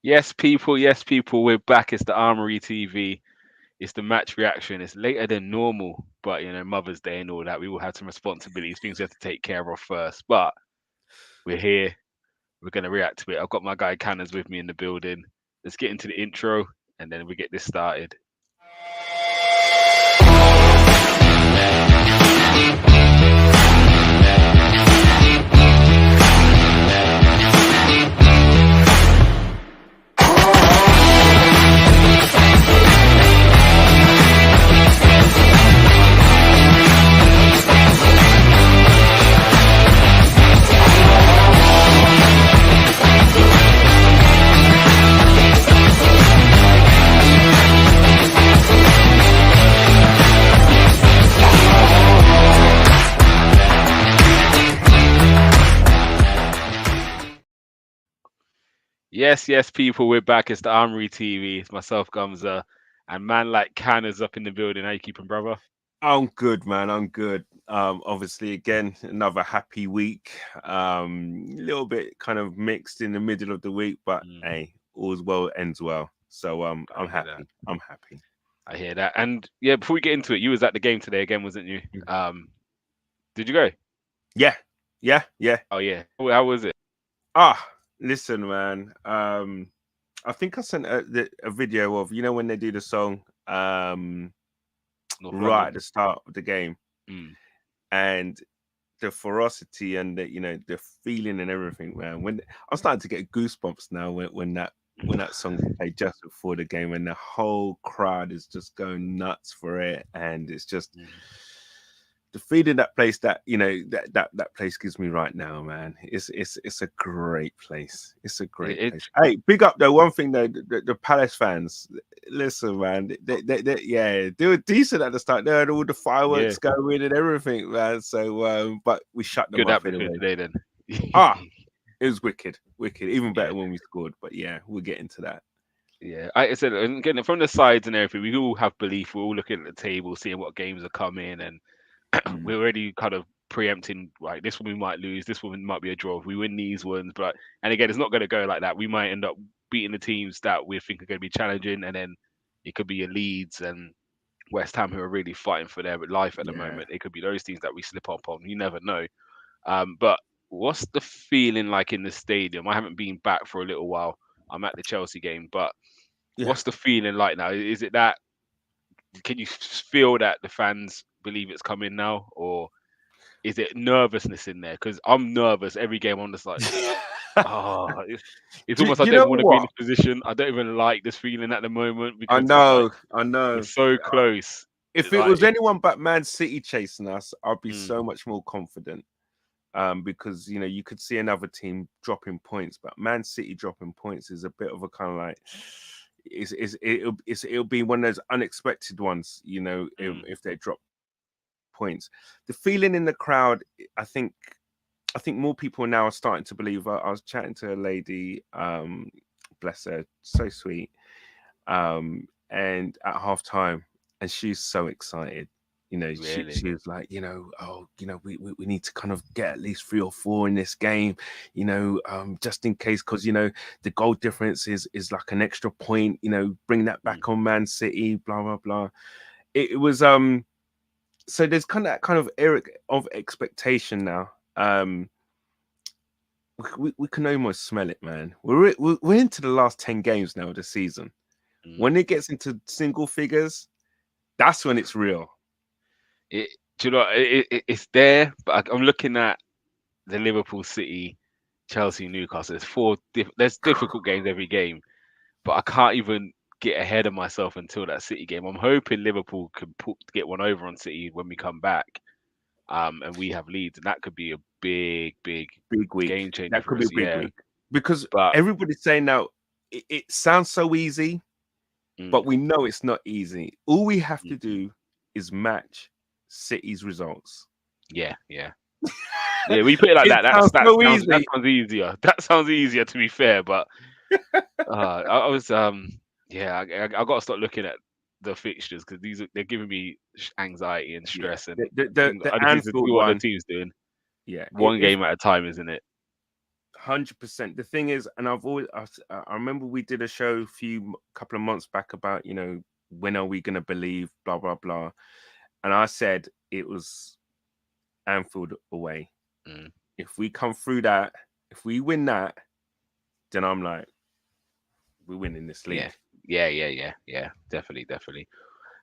Yes, people. Yes, people. We're back. It's the Armoury TV. It's the match reaction. It's later than normal, but Mother's Day and all that. We all have some responsibilities, things we have to take care of first. But we're here. We're gonna react to it. I've got my guy Canners with me in the building. Let's get into the intro, and then we get this started. Yes, yes, people. We're back. It's the Armoury TV. It's myself, Gumsa, and man like Canners up in the building. How you keeping, brother? I'm good, man. I'm good. Obviously, again, another happy week. A little bit kind of mixed in the middle of the week, but Mm, hey, all's well ends well. So I I'm hear that. happy. I'm happy. I hear that. And yeah, before we get into it, you was at the game today again, wasn't you? Mhm. Did you go? Yeah, yeah. Oh yeah. How was it? Ah, listen, man. I think I sent a video of when they do the song North right London. at the start of the game, Mm. and the ferocity and the feeling and everything, man. When I'm starting to get goosebumps now when that song played just before the game, and the whole crowd is just going nuts for it, and it's just Mm. the feeling that place gives me right now, man. It's a great place. It's a great It, place. Hey, big up though. One thing though, the Palace fans, listen, man. They were decent at the start. They had all the yeah, fireworks going and everything, man. So, but we shut them good off atmosphere anyway. today then. Ah, it was wicked, wicked. Even Yeah, better when we scored. But yeah, we'll get into that. yeah. I said, and getting it from the sides and everything, we all have belief. We're all looking at the table, seeing what games are coming, and Mm, we're already kind of preempting. Right, this one we might lose. This one might be a draw if we win these ones. But and again, it's not going to go like that. We might end up beating the teams that we think are going to be challenging, and then it could be your Leeds and West Ham who are really fighting for their life at the yeah. moment. It could be those teams that we slip up on. You never know. But what's the feeling like in the stadium? I haven't been back for a little while. I'm at the Chelsea game, but Yeah. what's the feeling like now? Is it that can you feel that the fans believe it's coming now, or is it nervousness in there? Because I'm nervous every game. I'm just like, oh, it's do, almost I do you don't know want to be in what? this position. I don't even like this feeling at the moment I because it's like know, I we're know. so close. If it Like, was anyone but Man City chasing us, I'd be mm, so much more confident. Because you could see another team dropping points, but Man City dropping points is a bit of a kind of like it'll be one of those unexpected ones. mm, If they drop points, the feeling in the crowd, I think. I think more people now are starting to believe. I was chatting to a lady, bless her, so sweet, and at halftime, and she's so excited. really. She was like, oh, we need to kind of get at least 3 or 4 in this game, just in case, because the goal difference is like an extra point. Bring that Mm, back on Man City, blah blah blah. It was so there's kind of era of expectation now. We can almost smell it, man. We're into the last 10 games now of the season. mm. When it gets into single figures, that's when it's real. It, do you know, it's there, but I'm looking at the Liverpool, City, Chelsea, Newcastle. There's difficult games every game, but I can't even get ahead of myself until that City game. I'm hoping Liverpool can get one over on City when we come back, and we have leads, and that could be a big, big Big week. game changer That for could be us. a big Yeah, week because but everybody's saying now it sounds so easy, mm, but we know it's not easy. All we have mm, to do is match City's results. yeah, yeah. Yeah, we put it like It that. sounds That so sounds that easy. sounds easier. That sounds easier to be fair, but I was yeah, I got to start looking at the fixtures because they're giving me anxiety and Yeah, stress, and the I just need to see Anfield what the one. team's doing. Yeah, One if game at a time, isn't it? 100%. The thing is, and I remember we did a show couple of months back about, when are we going to believe, blah, blah, blah. And I said it was Anfield away. Mm. If we come through that, if we win that, then I'm like, we're winning this league. Yeah. Definitely.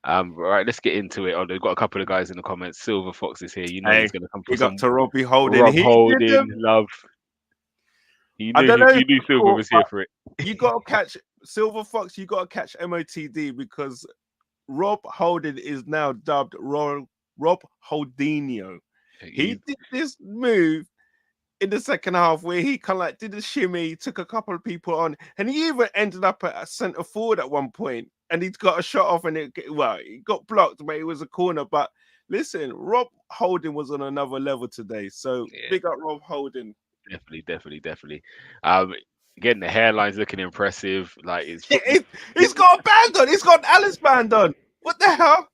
Right, let's get into it. Oh, they've got a couple of guys in the comments. Silver Fox is here. You know he's Hey, gonna come for big up some to Robbie Holding. Rob He did Holding them. love. You I knew don't know if you knew you Silver caught, was here but for it. you got to catch Silver Fox. You got to catch MOTD because Rob Holding is now dubbed Rob Holdinho. He did this move in the second half where he kind of like did a shimmy, took a couple of people on, and he even ended up at a centre forward at one point, and he's got a shot off, and it got blocked, but it was a corner. But listen, Rob Holding was on another level today, so big up Rob Holding. Definitely. Again, the hairline's looking impressive. Like He's got a band on. He's got an Alice band on. What the hell?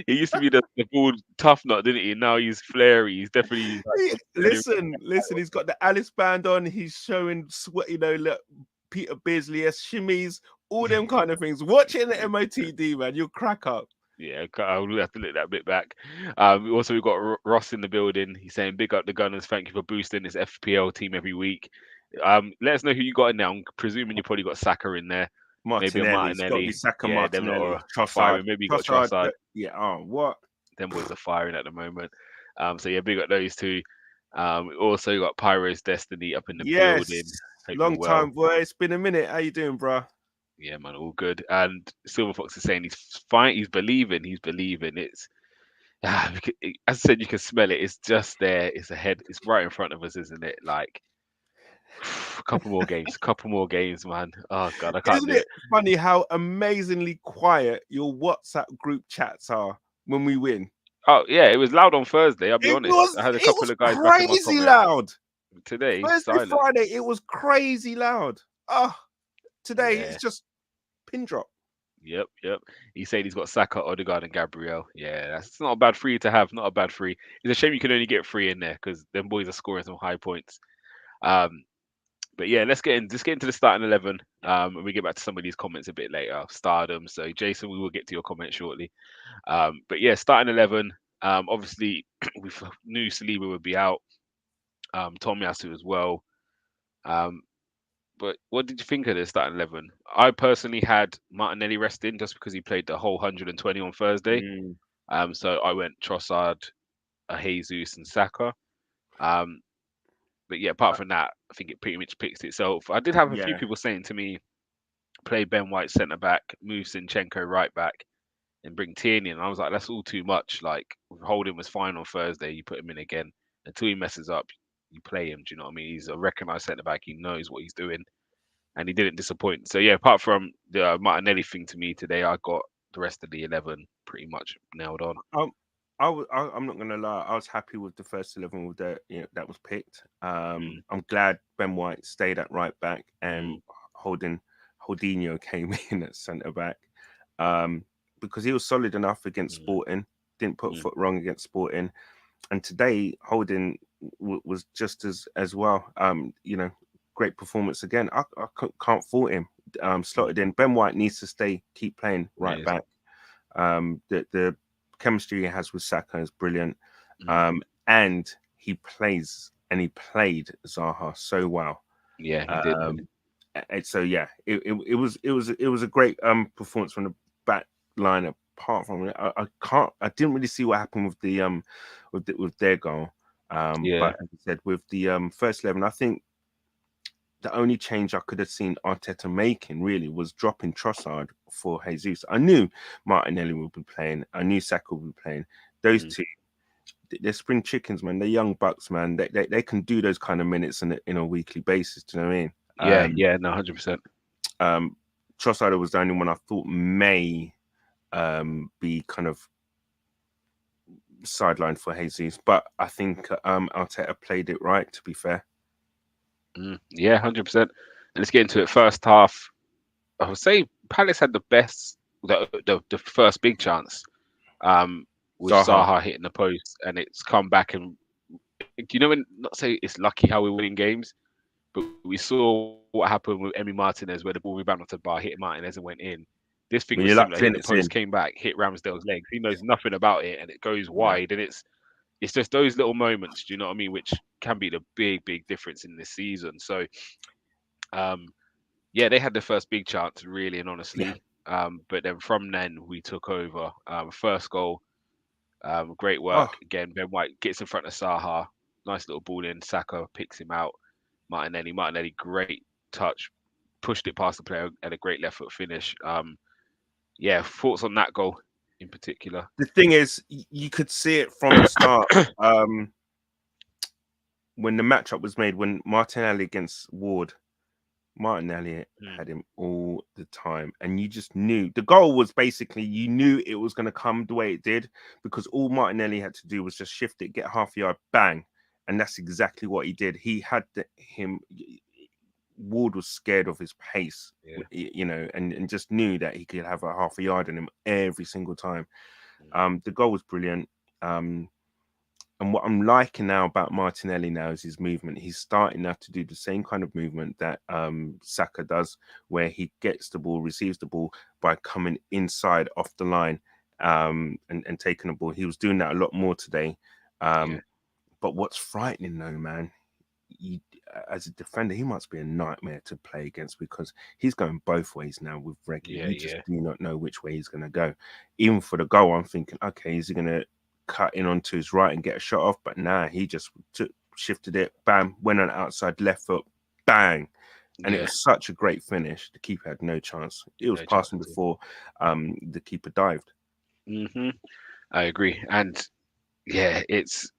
he used to be the bald tough nut, didn't he? Now he's flary. He's definitely like, Listen. He's got the Alice band on. He's showing sweat. Look, Peter Beardsley, shimmies, all them kind of things. Watch it in the MOTD, man. You'll crack up. Yeah, I'll have to look that bit back. Also, we've got Ross in the building. He's saying, "Big up the Gunners. Thank you for boosting this FPL team every week." Let us know who you got in there. I'm presuming you probably got Saka in there. Maybe a Martinelli. It's got to be Martinelli. Saka, Yeah, them lot Martinelli, are Trossard. firing. Maybe you got Trossard. Yeah. Oh, what? Them boys are firing at the moment. So yeah, big up those two. We also got Pyro's Destiny up in the building. Hope Long you're well. time, boy. It's been a minute. How you doing, bro? Yeah, man, all good. And Silver Fox is saying he's fine. He's believing. It's as I said, you can smell it. It's just there. It's ahead. It's right in front of us, isn't it? Like a couple more games, man. Oh God, I can't Isn't do it it. funny how amazingly quiet your WhatsApp group chats are when we win? Oh yeah, it was loud on Thursday. I'll be honest. I had a It couple was of guys back in my crazy comments. loud. Today, Thursday, silent. Friday, it was crazy loud. Oh, today Yeah. it's just pin drop. Yep. He said he's got Saka, Odegaard, and Gabriel. Yeah, that's not a bad free to have. Not a bad free. It's a shame you can only get three in there because them boys are scoring some high points. But yeah, let's get into the starting 11. And we get back to some of these comments a bit later. Stardom. So Jason, we will get to your comment shortly. But yeah, starting 11. Obviously, we knew Saliba would be out. Tomiyasu as well. But what did you think of the starting 11? I personally had Martinelli resting just because he played the whole 120 on Thursday. So I went Trossard, Jesus, and Saka. But yeah, apart from that, I think it pretty much picks itself. I did have a few people saying to me, play Ben White centre back, move Zinchenko right back, and bring Tierney in. And I was like, that's all too much. Like Holding was fine on Thursday, you put him in again until he messes up. You play him. Do you know what I mean? He's a recognised centre back. He knows what he's doing, and he didn't disappoint. So yeah, apart from the Martinelli thing to me today, I got the rest of the 11 pretty much nailed on. I'm not gonna lie. I was happy with the first 11 with that was picked. I'm glad Ben White stayed at right back and Holdinho came in at centre back because he was solid enough against Sporting. Didn't put foot wrong against Sporting, and today Holding was just as well. Great performance again. I can't fault him. Slotted in. Ben White needs to keep playing right back. The chemistry he has with Saka is brilliant. And he played Zaha so well. Yeah, he did. And so yeah, it was a great performance from the back line. Apart from it, I didn't really see what happened with their goal. But as I said, with the first 11, I think the only change I could have seen Arteta making really was dropping Trossard for Jesus. I knew Martinelli would be playing. I knew Saka would be playing. Those two, they're spring chickens, man. They're young bucks, man. They can do those kind of minutes in a weekly basis. Do you know what I mean? Yeah, no, 100%. Trossard was the only one I thought may be kind of sidelined for Jesus, but I think Arteta played it right, to be fair. Yeah, 100%. And let's get into it. First half, I would say Palace had the first big chance with Zaha hitting the post, and it's come back. And do you know when not say it's lucky how we're winning games? but we saw what happened with Emi Martinez, where the ball rebounded off the bar, hit Martinez, and went in. This thing When was you're like similar. Hit the Clint's post, in, came back, hit Ramsdale's legs. He knows nothing about it, and it goes yeah. wide. And it's just those little moments, do you know what I mean, which can be the big difference in this season. So, um, yeah, they had the first big chance, really and Yeah. honestly. But then from then we took over. First goal, great Oh, work again. Ben White gets in front of Saha, nice little ball in. Saka picks him out. Martinelli, great touch, pushed it past the player and a great left foot finish. Yeah, thoughts on that goal in particular? the thing is, you could see it from the start. When the matchup was made, when Martinelli against Ward, Martinelli Hmm, had him all the time, and you just knew the goal was basically you knew it was going to come the way it did because all Martinelli had to do was just shift it, get half a yard, bang, and that's exactly what he did. He had him. Ward was scared of his pace, yeah. you know, and just knew that he could have a half a yard in him every single time. Mm, The goal was brilliant. Um, and what I'm liking now about Martinelli now is his movement. He's starting now to do the same kind of movement that Saka does, where he gets the ball, receives the ball by coming inside off the line and taking the ball. He was doing that a lot more today. yeah, Um, but what's frightening though, man, you, as a defender, he must be a nightmare to play against because he's going both ways now with Reggie. yeah, You just yeah, do not know which way he's going to go. Even for the goal, I'm thinking, okay, is he going to cut in onto his right and get a shot off? But nah, he just shifted it, bam, went on outside left foot, bang. And it yeah. was such a great finish. The keeper had no chance. It was No chance passing at all. before the keeper dived. Hmm. I agree, and yeah, it's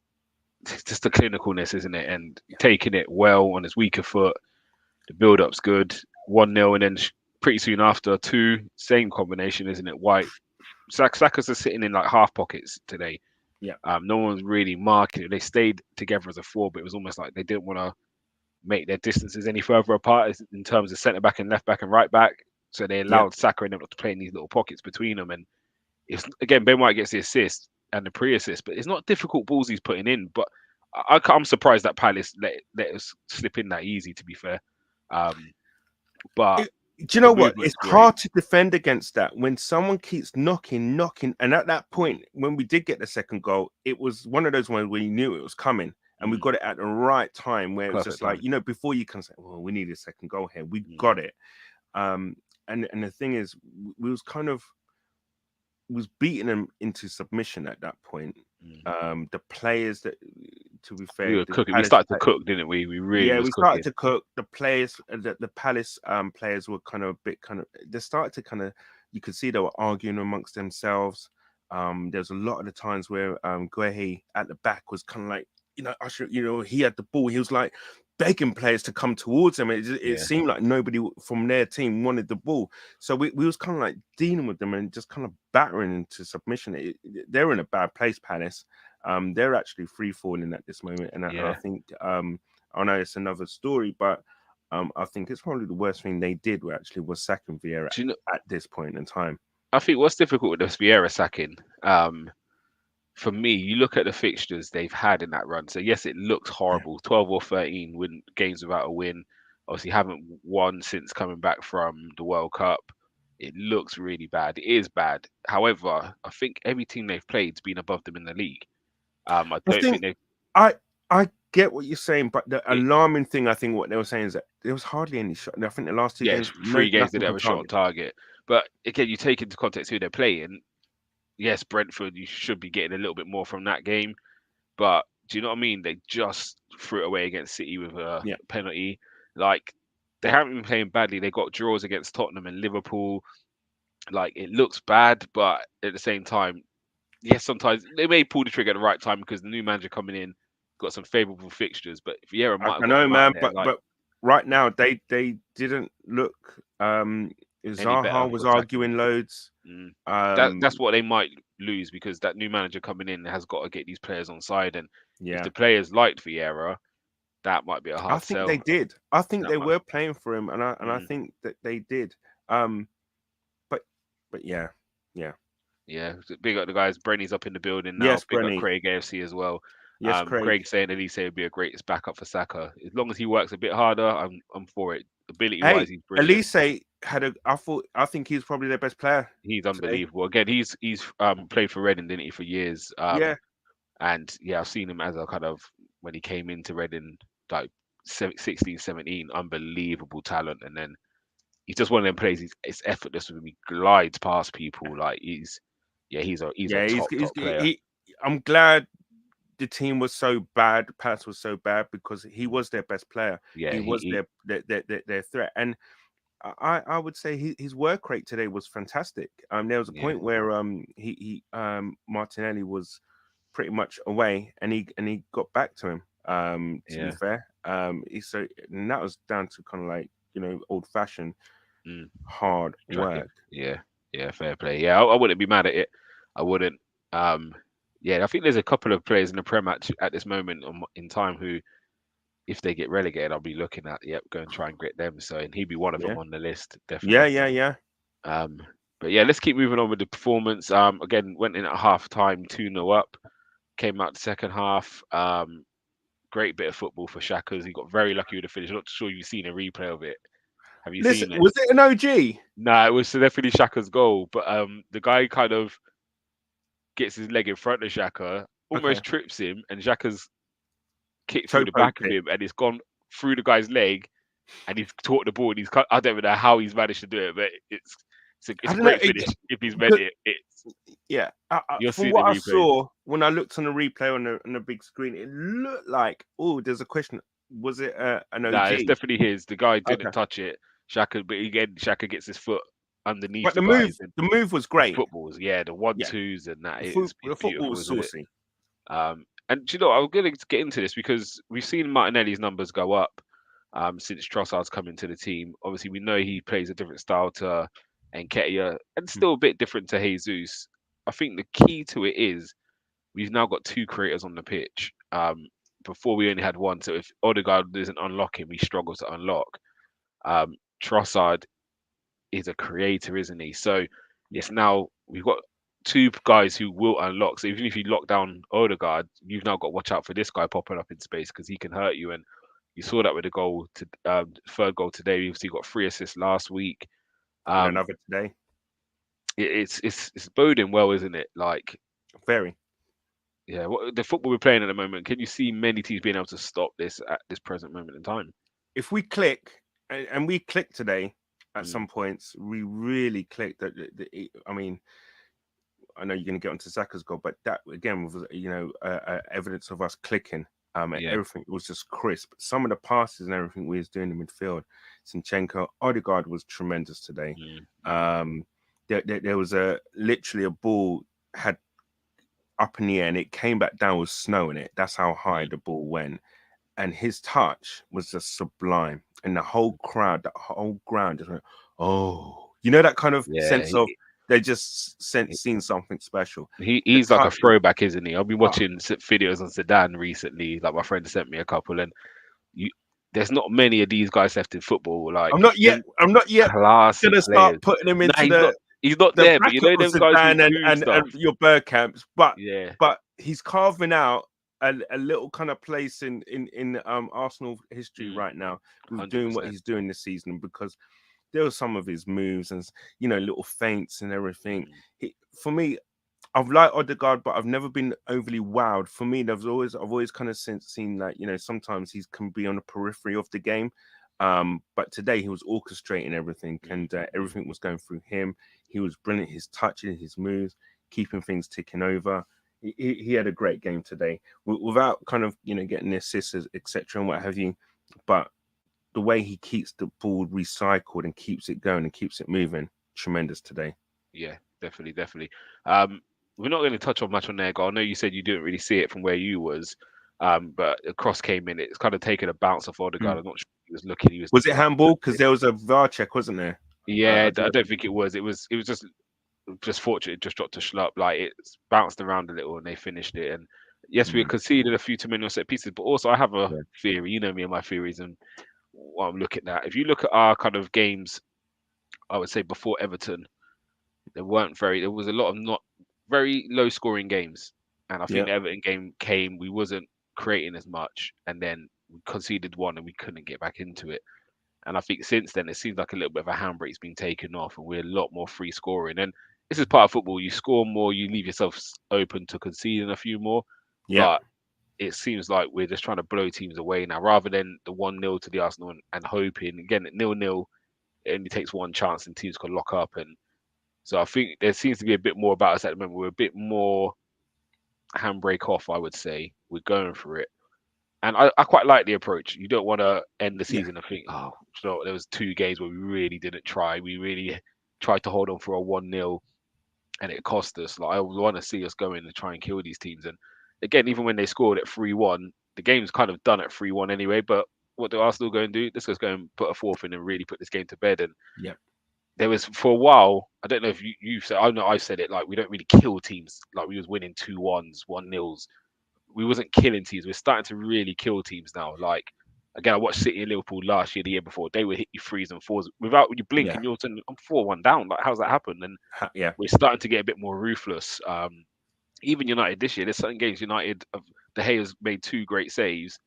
just the clinicalness, isn't it? And taking it well on his weaker foot. The build up's good. 1-0, and then pretty soon after, two, same combination, isn't it? White. Saka's are sitting in like half pockets today. Yeah. No one's really marking it. They stayed together as a four, but it was almost like they didn't want to make their distances any further apart in terms of centre back and left back and right back. So they Yeah. allowed Saka and them to play in these little pockets between them. And it's again, Ben White gets the assist and the pre-assist, but it's not difficult balls he's putting in. But I'm surprised that Palace let us slip in that easy. To be fair, um, but Do you the know what? It's movement's great. hard to defend against that when someone keeps knocking. And at that Mm, point, when we did get the second goal, it was one of those ones where you knew it was coming and we mm, got it at the right time where it was perfect just like, time. you know, before you can say, well, we need a second goal here, we Mm, got it. Um, and the thing is, we was kind of was beating them into submission at that point. mm. The players that, to be We fair, were the cooking. We Palace started to cook, didn't we? We really yeah, was we started cooking. to cook. The players, the Palace players were kind of a bit kind of. They started to kind of. You could see they were arguing amongst themselves. There's a lot of the times where Guehi at the back was kind of like, you know, Usher. You know, he had the ball. He was like begging players to come towards him. It Yeah, seemed like nobody from their team wanted the ball. So we was kind of like dealing with them and just kind of battering into submission. They're in a bad place, Palace. They're actually free falling at this moment, and I yeah. think I know it's another story, but I think it's probably the worst thing they did was sacking Vieira Do you know? at this point in time. I think what's difficult with this Vieira sacking, for me, you look at the fixtures they've had in that run. So yes, it looks Yeah. horrible. 12 or 13 win games without a win. Obviously, haven't won since coming back from the World Cup. It looks really bad. It is bad. However, I think every team they've played's been above them in the league. I I don't think think they've. I I get what you're saying, but the It, alarming thing I think what they were saying is that there was hardly any shot. I think the last two yeah, games, it's no, 3 games they nothing didn't on have a shot on target. target. But again, you take into context who they're playing. Yes, Brentford, you should be getting a little bit more from that game. But do you know what I mean? They just threw it away against City with a Yeah, penalty. Like they haven't been playing badly. They got draws against Tottenham and Liverpool. Like it looks bad, but at the same time, yes, sometimes they may pull the trigger at the right time because the new manager coming in got some favourable fixtures. But Vieira might have I got know, them out man, of there. Like but right now they didn't look. any better, Zaha was attacking. arguing loads. Mm. Um, That's what they might lose because that new manager coming in has got to get these players on side. And if yeah. the players liked Vieira, that might be a I hard think they sell. did. I think That they might. were playing for him, and I Mm. think that they did. Um, but yeah, yeah. Yeah, big up the guys. Brenny's up in the building now. Yes, Big up Brenny. Craig AFC as well. Yes, Craig. Craig saying Elise would be a great backup for Saka. As long as he works a bit harder, I'm for it. Ability wise, Hey, he's brilliant. Elise had a. I think he's probably their best player He's today. unbelievable. Again, he's played for Reading, didn't he, for years. Yeah, And yeah, I've seen him as a kind of when he came into Reading, like 16, 17, unbelievable talent. And then he's just one of them players. It's effortless when he glides past people. Like he's a yeah. top player. I'm glad the team was so bad. Palace was so bad because he Mm. was their best player. Yeah, He was their threat, and I would say his work rate today was fantastic. There was a yeah, point where he Martinelli was pretty much away, and he got back to him. To be yeah. fair, and that was down to kind of like old fashioned Mm. hard Tracking. work. Yeah, yeah, fair play. Yeah, I wouldn't be mad at it. I wouldn't. Um, yeah, I think there's a couple of players in the Prem at this moment in time who, if they get relegated, I'll be looking at. Yep, go and try and get them. So, and he'd be one of Yeah, them on the list, yeah, definitely. yeah, yeah. Um, but yeah, let's keep moving on with the performance. Again, went in at half time, 2-0 up. Came out the second half. Great bit of football for Shakas. He got very lucky with the finish. I'm not sure you've seen a replay of it. Have you Listen, seen it? was it an OG? Nah, it was definitely Shaka's goal, but the guy kind of gets his leg in front of Xhaka, Okay, almost trips him, and Xhaka's kicked through toe the back poked of it. him, and it's gone through the guy's leg, and he's caught the ball, and I don't know how he's managed to do it, but it's I a don't know. great finish if he's meant it. It's Yeah, you'll from see the what I replay. saw when I looked on the replay on the big screen, it looked like there's a question. Was it an Nah, it's OG? definitely his. The guy didn't Okay, touch it. Shaka, but again, Shaka gets his foot underneath but the guys, and the move was the great. footballs, yeah, the one Yeah, twos and that it's the football beautiful, was isn't it? saucy. And do you know, I'm going to get into this because we've seen Martinelli's numbers go up since Trossard's come into the team. Obviously, we know he plays a different style to Nketiah and Mm. still a bit different to Jesus. I think the key to it is we've now got two creators on the pitch. Before we only had one, so if Odegaard isn't unlocking, we struggle to unlock. Trossard is a creator, isn't he? So Yeah, it's now we've got two guys who will unlock. So even if you lock down Odegaard, you've now got to watch out for this guy popping up in space because he can hurt you. And you saw that with the goal to third goal today. We obviously got 3 assists last week. and Um, another today. it's boding well, isn't it? Like Very. yeah, the football we're playing at the moment. Can you see many teams being able to stop this at this present moment in time? If we click, and we clicked today at Mm, some points, we really clicked. I mean, I know you're going to get onto Zaka's goal, but that again was evidence of us clicking. And yeah. everything was just crisp. Some of the passes and everything we was doing in midfield, Zinchenko, Odegaard was tremendous today. Mm, mm, Um, there was literally a ball had up in the air and it came back down with snow in it. That's how high mm, the ball went, and his touch was just sublime. And the whole crowd, that whole ground just went, oh, that kind of yeah. sense of they just seen something special. The He's like a touch was throwback, isn't he? I've been oh, watching videos on Zidane recently. Like my friend sent me a couple, and you, there's not many of these guys left in football. Like them I'm not yet classy gonna start players. putting him No, into he's not the there. But you bracket know of them guys who Zidane do and stuff. your Bergkamps, but Yeah, he's carving out a little kind of place in Arsenal history mm, right now with hundred doing what percent. he's doing this season, because there were some of his moves and little feints and everything. Mm, For me, I've liked Odegaard, but I've never been overly wowed. For me, I've always kind of seen that sometimes he can be on the periphery of the game. But today he was orchestrating everything, mm, and mm, mm. everything was going through him. He was brilliant. His touches, his moves, keeping things ticking over. He had a great game today, without kind of getting the assists, etc. and what have you. But the way he keeps the ball recycled and keeps it going and keeps it moving, tremendous today. Yeah, definitely, definitely. Um, we're not going to touch on much on there. I know you said you didn't really see it from where you was. But the cross came in. It's kind of taken a bounce off Odegaard. Mm. I'm not sure he was looking. He was Was it like, handball? Because there was a VAR check, wasn't there? yeah, I don't I know. don't think it was. It was just fortunate. It just dropped to Schlupp. Like it bounced around a little and they finished it. And yes, we Mm, conceded a few too many set pieces. But also, I have a yeah. theory. You know me and my theories and what I'm looking at. If you look at our kind of games, I would say before Everton, there was a lot of not very low scoring games. And I think Yeah. the Everton game came, we wasn't creating as much, and then we conceded one and we couldn't get back into it. And I think since then, it seems like a little bit of a handbrake's been taken off, and we're a lot more free scoring. And this is part of football. You score more, you leave yourself open to conceding a few more. Yeah. But it seems like we're just trying to blow teams away now, rather than the 1-0 to the Arsenal and hoping again at 0-0. It only takes one chance and teams can lock up. And so I think there seems to be a bit more about us at the moment. We're a bit more handbrake off, I would say. We're going for it. And I quite like the approach. You don't want to end the Yeah. season and think, oh, you know, there was 2 games where we really didn't try. We really tried to hold on for a 1-0 and it cost us. Like I want to see us go in and try and kill these teams. And again, even when they scored at 3-1, the game's kind of done at 3-1 anyway. But what do Arsenal go and do? Let's just go and put a fourth in and really put this game to bed. And Yeah. there was for a while, I don't know if you said, I know I said it, like we don't really kill teams. Like we was winning 2-1s, 1-0s. We wasn't killing teams. We're starting to really kill teams now. Like again, I watched City and Liverpool last year, the year before. They would hit you threes and fours without you blink, Yeah. and you're saying, I'm 4-1 down. Like how's that happen? And Yeah. we're starting to get a bit more ruthless. Even United this year, there's certain games United, De Gea's made 2 great saves,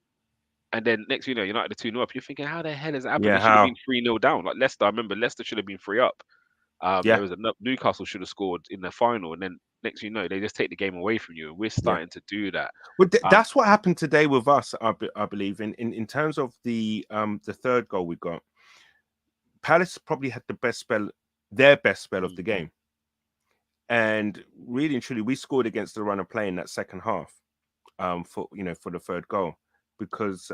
and then next thing you know, United are 2-0 up. You're thinking, how the hell has it happened? Yeah. They should have How? been 3-0 down. Like Leicester, I remember Leicester should have been 3 up. There Yeah. was a Newcastle should have scored in the final, and then next thing you know, they just take the game away from you, and we're Yeah. starting to do that. Well, Um, that's what happened today with us. I believe in terms of the third goal we got. Palace probably had their best spell of the mm, game, and really and truly, we scored against the run of play in that second half. For for the third goal, because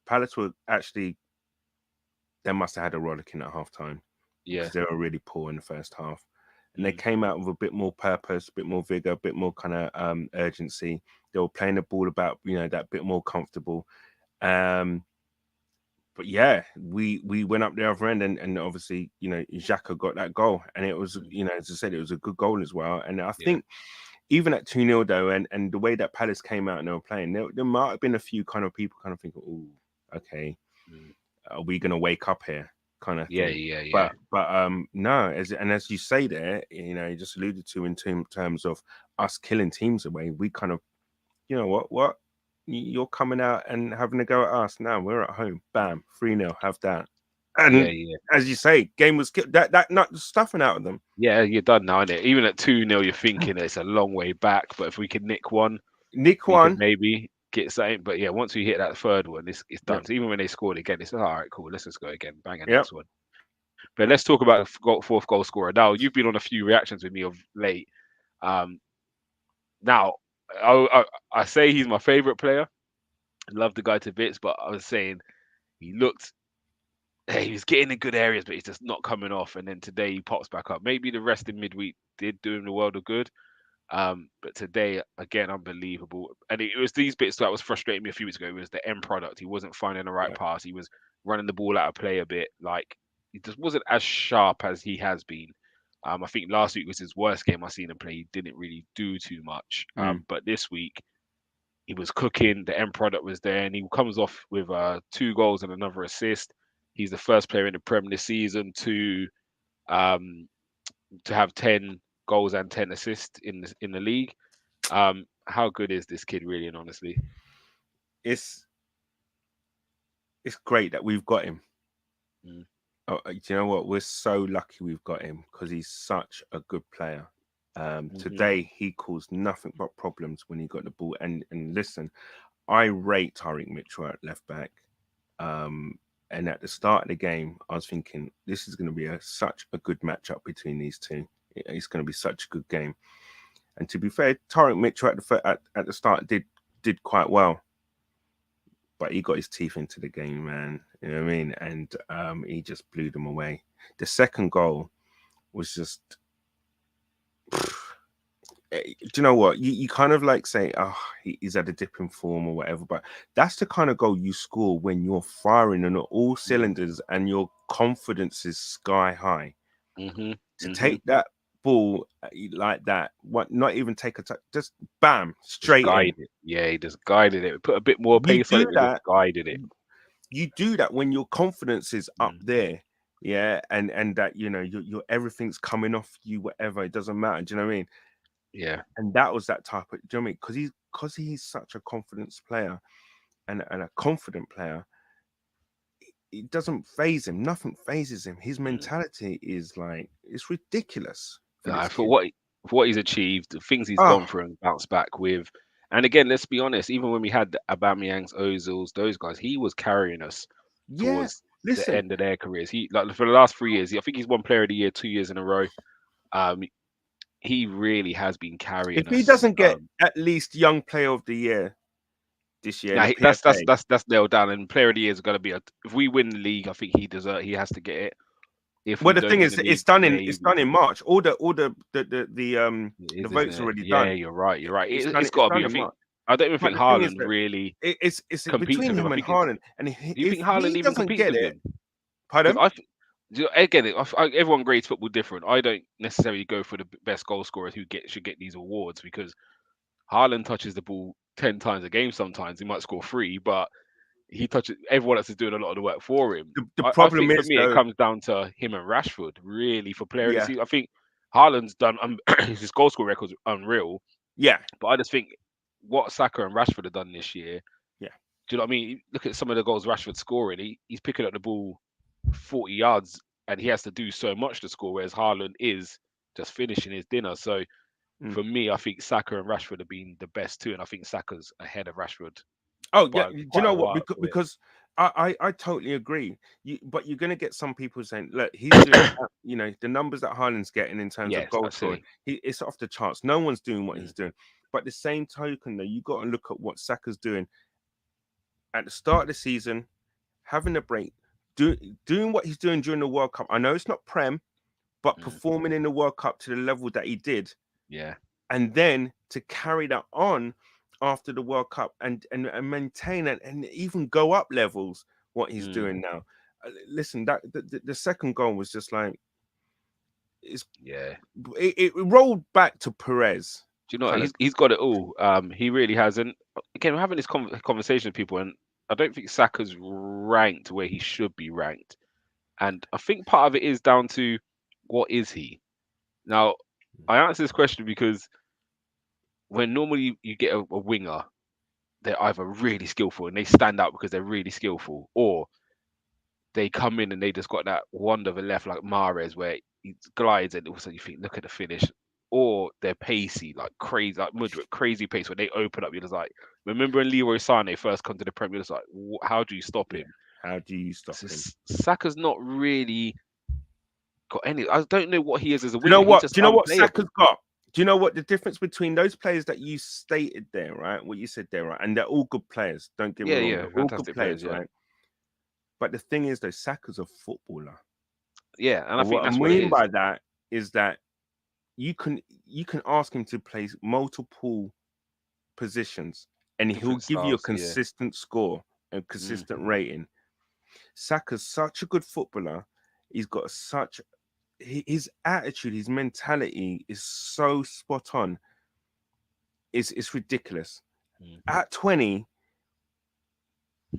Palace were actually, they must have had a rollicking at half time yeah, because they were really poor in the first half. And they mm, came out with a bit more purpose, a bit more vigor, a bit more kind of urgency. They were playing the ball about, that bit more comfortable. Um, but yeah, we went up the other end, and obviously, Xhaka got that goal, and it was, mm, as I said, it was a good goal as well. And I yeah, think even at 2-0 though, and the way that Palace came out and they were playing, there might have been a few kind of people kind of thinking, oh, okay, mm, are we gonna wake up here, kind of yeah, thing. yeah, yeah, But no, as you say there, you just alluded to in terms of us killing teams away, we kind of, what you're coming out and having a go at us. Now we're at home, bam, 3-0, have that. yeah, And yeah. as you say, game was that not stuffing out of them. Yeah, you're done now, innit? Even at 2-0, you're thinking it's a long way back, but if we could nick one, Nick we could one. maybe get something. But yeah, once we hit that third one, it's Yeah. done. So even when they scored again, it's all right, cool, let's just go again, bang a Yeah. next one. But let's talk about the fourth goal scorer. Now, you've been on a few reactions with me of late. Um, Now, I say he's my favorite player. I love the guy to bits, but I was saying he looked, hey, he was getting in good areas, but he's just not coming off. And then today he pops back up. Maybe the rest in midweek did do him the world of good. But today, again, unbelievable. And it was these bits that was frustrating me a few weeks ago. It was the end product. He wasn't finding the right Yeah. pass. He was running the ball out of play a bit. Like he just wasn't as sharp as he has been. I think last week was his worst game I've seen him play. He didn't really do too much. Mm. But this week he was cooking. The end product was there, and he comes off with 2 goals and another assist. He's the first player in the Prem this season um, to have 10 goals and 10 assists in the league. How good is this kid, really and honestly? It's great that we've got him. Mm, Oh, do you know what? We're so lucky we've got him because he's such a good player. mhm, Today he caused nothing but problems when he got the ball. And listen, I rate Tariq Mitchell at left back. And at the start of the game, I was thinking this is going to be such a good matchup between these two. It's going to be such a good game. And to be fair, Tariq Mitchell at the start did quite well, but he got his teeth into the game, man. You know what I mean? And he just blew them away. The second goal was just. Do you know what? You kind of like say, oh, he's at a dip in form or whatever, but that's the kind of goal you score when you're firing on all mm, cylinders and your confidence is sky high. mhm, To mhm. take that ball like that, what? Not even take a touch, just bam, Just straight in. guided it. Yeah, he just guided it. Put a bit more You pace on do it, but just that. guided it. You do that when your confidence is up Mm, there, yeah, and that you're everything's coming off you, whatever. It doesn't matter. Do you know what I mean? Yeah. And that was that type of, do you know what I mean? Because he's such a confidence player and a confident player, it doesn't phase him. Nothing phases him. His Mm. mentality is like, it's ridiculous for this Nah, kid. for what he's achieved, the things he's Oh, gone through and bounced back with. And again, let's be honest, even when we had the Aubameyangs, Ozils, those guys, he was carrying us yeah. towards the Listen, end of their careers. He like for the last 3 years, I think he's won Player of the Year 2 years in a row. Um, he really has been if carrying he us. doesn't get at least Young Player of the Year this year in Now the that's PFA, nailed down. And Player of the Year is going to be if we win the league, I think he has to get it. If well, we the don't thing win is, the it's league, done in maybe March. All it the is, isn't votes it? already Yeah, done. you're right. You're right. It's It's got to be. done I in think March. I don't even But think the thing is Haaland that really it's competes between with him. him I and think it's. Haaland, and Do you if think he Haaland even doesn't competes get with it, him? Because pardon. again, everyone grades football different. I don't necessarily go for the best goal scorers who should get these awards because Haaland touches the ball 10 times a game. Sometimes he might score three, but he touches everyone else is doing a lot of the work for him. The I problem think for is me it though, comes down to him and Rashford really for player of the yeah, season. I think Haaland's done his goal score record's unreal, yeah, but I just think what Saka and Rashford have done this year. yeah. Do you know what I mean? Look at some of the goals Rashford's scoring. He's picking up the ball 40 yards and he has to do so much to score, whereas Haaland is just finishing his dinner. So Mm. for me, I think Saka and Rashford have been the best two, and I think Saka's ahead of Rashford Oh yeah, by do you quite a know what? while. Because I totally agree. But you're gonna get some people saying, look, he's doing, the numbers that Haaland's getting in terms of Yes, goal that's scoring, silly. it's off the charts. No one's doing what Mm, he's doing. But the same token, though, you got to look at what Saka's doing at the start of the season, having a break, do, doing what he's doing during the World Cup. I know it's not Prem, but mm, performing in the World Cup to the level that he did, yeah. and then to carry that on after the World Cup and maintain it and even go up levels what he's Mm, doing now. Listen, that the second goal was just like it's yeah. it rolled back to Perez Do you know what? kind of. He's got it all. He really has. And again, we're having this conversation with people, and I don't think Saka's ranked where he should be ranked. And I think part of it is down to what is he? Now, I answer this question because when normally you get a winger, they're either really skillful and they stand out because they're really skillful, or they come in and they just got that wand of a left like Mahrez where he glides and also you think, look at the finish. Or they're pacey, like crazy, like Mudrick, crazy pace when they open up. You're just like, remember when Leroy Sané first come to the Premier? You're just like, how do you stop Yeah. him? How do you stop So him? Saka's not really got any. I don't know what he is as a Do you know winger. He's what? just Do you know what Saka's unplayable. got? Do you know what the difference between those players that you stated there, right? What you said there, right? And they're all good players. Don't get me Yeah, wrong, yeah, they're all good fantastic players. players, Yeah, right? But the thing is, though, Saka's a footballer. yeah, and I And think what I that's what it mean is. by that is that you can ask him to play multiple positions and he'll Different give you a styles. Yeah. consistent score and Mm, consistent rating. Saka's such a good footballer. He's got such his attitude, his mentality is so spot on. It's ridiculous. mm. At 20,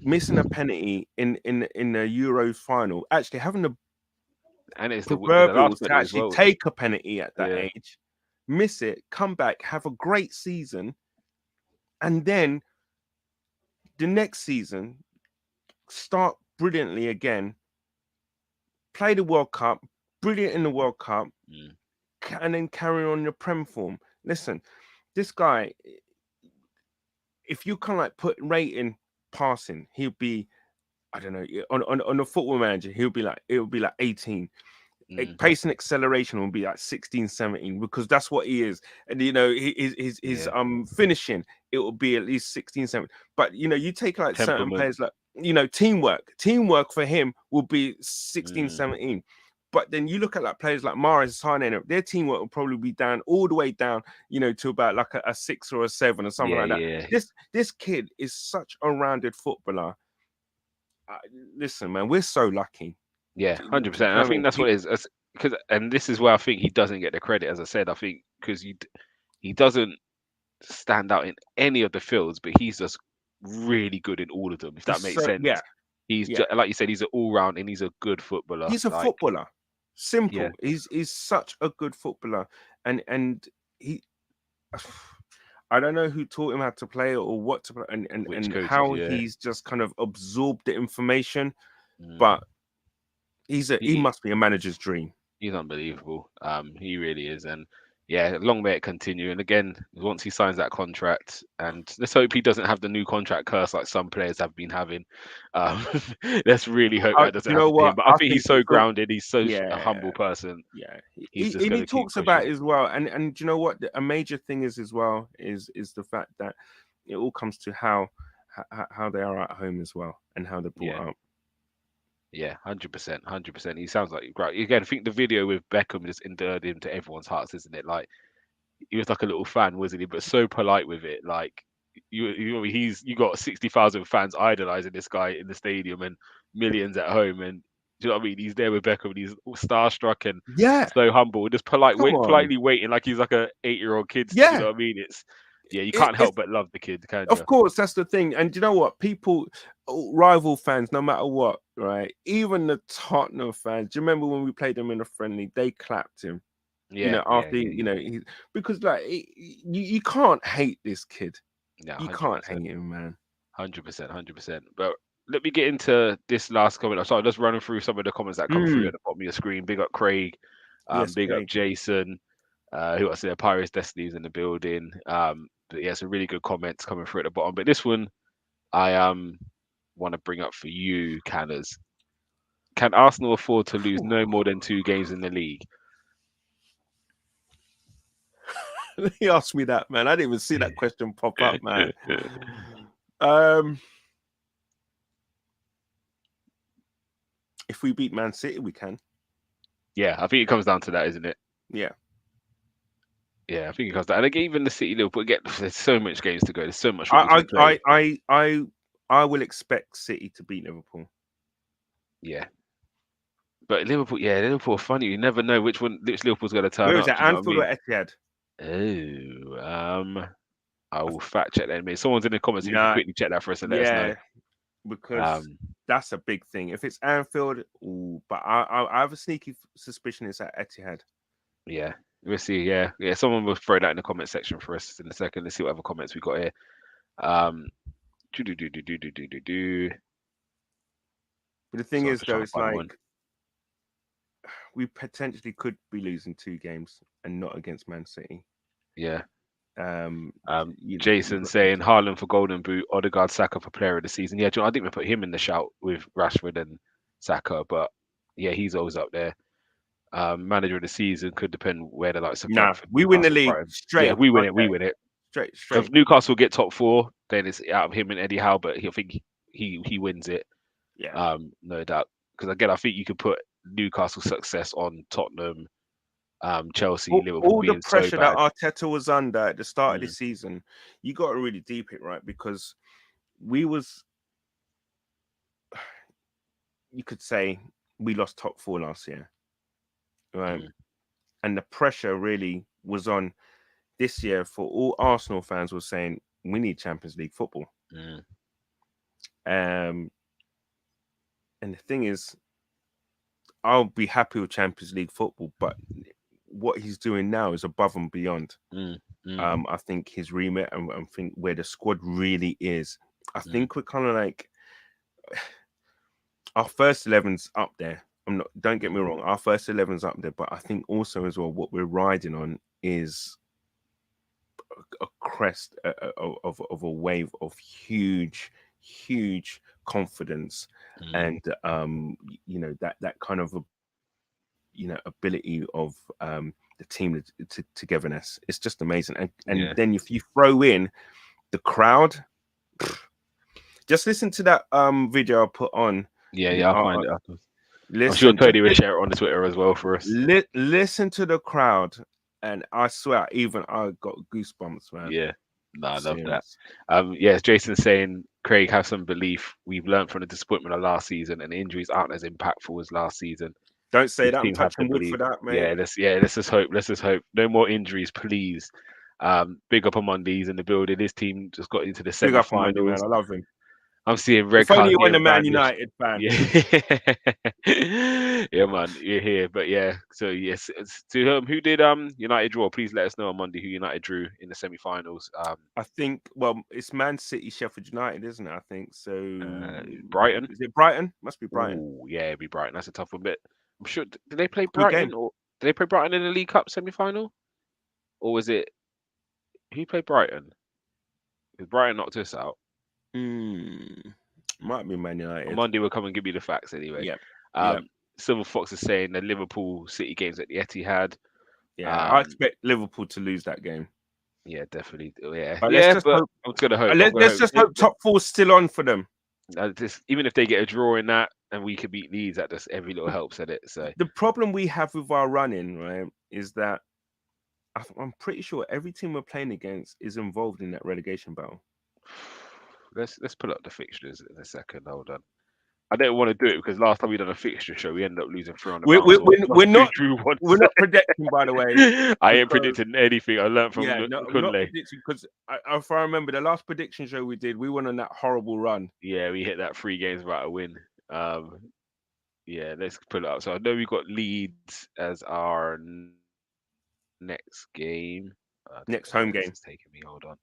missing a penalty in the Euros final, actually having the And it's the last proverbials to penalty as actually well. take a penalty at that Yeah. age, miss it, come back, have a great season, and then the next season start brilliantly again, play the World Cup, brilliant in the World Cup, Mm, and then carry on your Prem form. Listen, this guy, if you kind of like put rating passing, he'll be, I don't know, on a football manager, it'll be like 18. mm, Pace and acceleration will be like 16, 17 because that's what he is. And his yeah. finishing, it will be at least 16, 17. But you take like certain Temperament. players like teamwork for him will be 16, Mm, 17. But then you look at like players like Mahrez, Sané, their teamwork will probably be down all the way down, to about like a 6 or a 7 or something yeah, like that. yeah. This kid is such a rounded footballer. Uh, Listen, man, we're so lucky. Yeah, Do you 100%. And know I what I think mean? that's what it is. Because, and this is where I think he doesn't get the credit, as I said. I think because he doesn't stand out in any of the fields, but he's just really good in all of them. If that He's makes so sense, he's yeah. just, like you said, he's an all round and he's a good footballer. He's a Like, footballer. yeah, Simple. He's such a good footballer, and he. I don't know who taught him how to play or what to play, Which and coaches? how Yeah. he's just kind of absorbed the information. Mm. But he He must be a manager's dream. he's unbelievable. He really is, and yeah, long may it continue. And again, once he signs that contract, and let's hope he doesn't have the new contract curse like some players have been having. Um, let's really hope that doesn't You know happen to him. what? But I I think think he's so Phil, grounded. He's so a yeah, humble person. yeah. He's just And he gonna keep talks about pushing. it as well. And do you know what? A major thing is as well is the fact that it all comes to how they are at home as well and how they're Yeah. brought up. Yeah, 100%, 100%. He sounds like great. Again, I think the video with Beckham just endeared him to everyone's hearts, isn't it? Like he was like a little fan, wasn't he? But so polite with it. Like you got 60,000 fans idolizing this guy in the stadium and millions at home, and do you know what I mean? He's there with Beckham, and he's all starstruck and Yeah, so humble, just come on. politely waiting like he's like a 8-year-old kid. Do you Yeah, know what I mean? It's yeah, you can't help it's but love the kid, can of you? course that's the thing. And do you know what? People, rival fans, no matter what, right? Even the Tottenham fans. Do you remember when we played them in a friendly? They clapped him. Yeah, yeah, After yeah, yeah. because like you can't hate this kid. Yeah, You hundred can't percent. hate him, man. 100%, 100%. But let me get into this last comment. So I'm just running through some of the comments that come through Mm. at the bottom of your screen. Big up Craig, Yes, big up Craig. Jason, who I see Pirates Destiny's in the building. But yeah, some really good comments coming through at the bottom. But this one I want to bring up for you, Canners. Can Arsenal afford to lose Phew. no more than 2 games in the league? He asked me that, man. I didn't even see that question pop up, man. Um, if we beat Man City, we can. Yeah, I think it comes down to that, isn't it? Yeah. Yeah, I think it comes down. And again, even the City Liverpool, again, there's so much games to go. There's so much football to I be played. I will expect City to beat Liverpool. Yeah. But Liverpool, yeah, Liverpool are funny. You never know which Liverpool's going to turn Where is up. it? Do you know what I Anfield or mean? Etihad? I will fact check that in a minute. Someone's in the comments. If you can Nah, quickly check that for us and let us know. yeah, because Um, that's a big thing. If it's Anfield, ooh, but I have a sneaky suspicion it's at Etihad. yeah, we'll see. Yeah, yeah. Someone will throw that in the comment section for us in a second. Let's see what other comments we got here. Um, do do do do do do do do do. But the thing So I'm is, just though, trying to it's find like one. we potentially could be losing 2 games and not against Man City. Yeah. Um, you've Jason got saying Haaland for Golden Boot, Odegaard, Saka for Player of the Season. Yeah, I didn't even put him in the shout with Rashford and Saka, but yeah, he's always up there. Manager of the season could depend where the likes of nah, Brentford, we win the Newcastle, league Brighton. Yeah, straight. if we win Right it, we there. win it. Straight. If Newcastle get top 4, then it's out of him and Eddie Howe, but I think he wins it. Yeah. No doubt. Because again, I think you could put Newcastle's success on Tottenham, Chelsea, Liverpool All the being so pressure that bad. Arteta was under at the start of the Mm, season, you got to really deep it, right? Because we was, you could say, we lost top 4 last year, right? mm, And the pressure really was on this year for all Arsenal fans were saying we need Champions League football. mm, And the thing is, I'll be happy with Champions League football, but what he's doing now is above and beyond. mm, mm, I think his remit and think where the squad really is. I mm, think we're kind of like our first 11's up there. Don't get me wrong, our first 11's up there, but I think also as well what we're riding on is a crest of a wave of huge confidence mm. and that kind of ability of the team togetherness. It's just amazing. And Yeah. then if you throw in the crowd, just listen to that video I put on. Yeah, I'll find it afterwards. I'm sure Listen, Tony will share it on the Twitter as well for us. listen to the crowd, and I swear, even I got goosebumps, man. Yeah. No, I love that. Serious. Yeah, Jason's saying, Craig, have some belief. We've learned from the disappointment of last season, and injuries aren't as impactful as last season. Don't say This that. I'm team have to touching wood believe. for that, Yeah, mate. let's just hope. Let's just hope. No more injuries, please. Big up on Mondays in the building. This team just got into the Big up on Monday, man. semi-finals. I love him. I'm seeing red If only cards you weren't a getting Man brandished. United fan. Yeah, Yeah, man, you're here. But yeah, so yes, to who did United draw? Please let us know on Monday who United drew in the semi-finals. I think, well, it's Man City, Sheffield United, isn't it? I think so. Brighton. Is it Brighton? Must be Brighton. Oh, yeah, it'd be Brighton. That's a tough one. But I'm sure. Did they play Good game. Brighton or did they play Brighton in the League Cup semi-final? Or was it who played Brighton? Because Brighton knocked us out. Mm, might be Man On United. Monday, we'll come and give you the facts anyway. Yep. Yep. Um, Silver Fox is saying the Liverpool City games at the Etihad. Yeah, I expect Liverpool to lose that game. Yeah, definitely. Yeah, But let's yeah, just but hope. I'm gonna hope. Let's just hope top four's still on for them. Even if they get a draw in that, and we could beat Leeds, that just every little helps at it. So The problem we have with our running, right, is that I'm pretty sure every team we're playing against is involved in that relegation battle. let's put up the fixtures in a second. Hold on. I don't want to do it because last time we done a fixture show, we ended up losing three on the We're, bounce. we're, we're not Drew one. we're not predicting, by the way. I ain't because- predicting anything. I learned from Yeah, no, I'm not Kunle. predicting because if I remember the last prediction show we did, we went on that horrible run. Yeah, we hit that 3 games without a win. Yeah, let's put it up. So I know we got Leeds as our next game. Next home game. It's taking me. Hold on.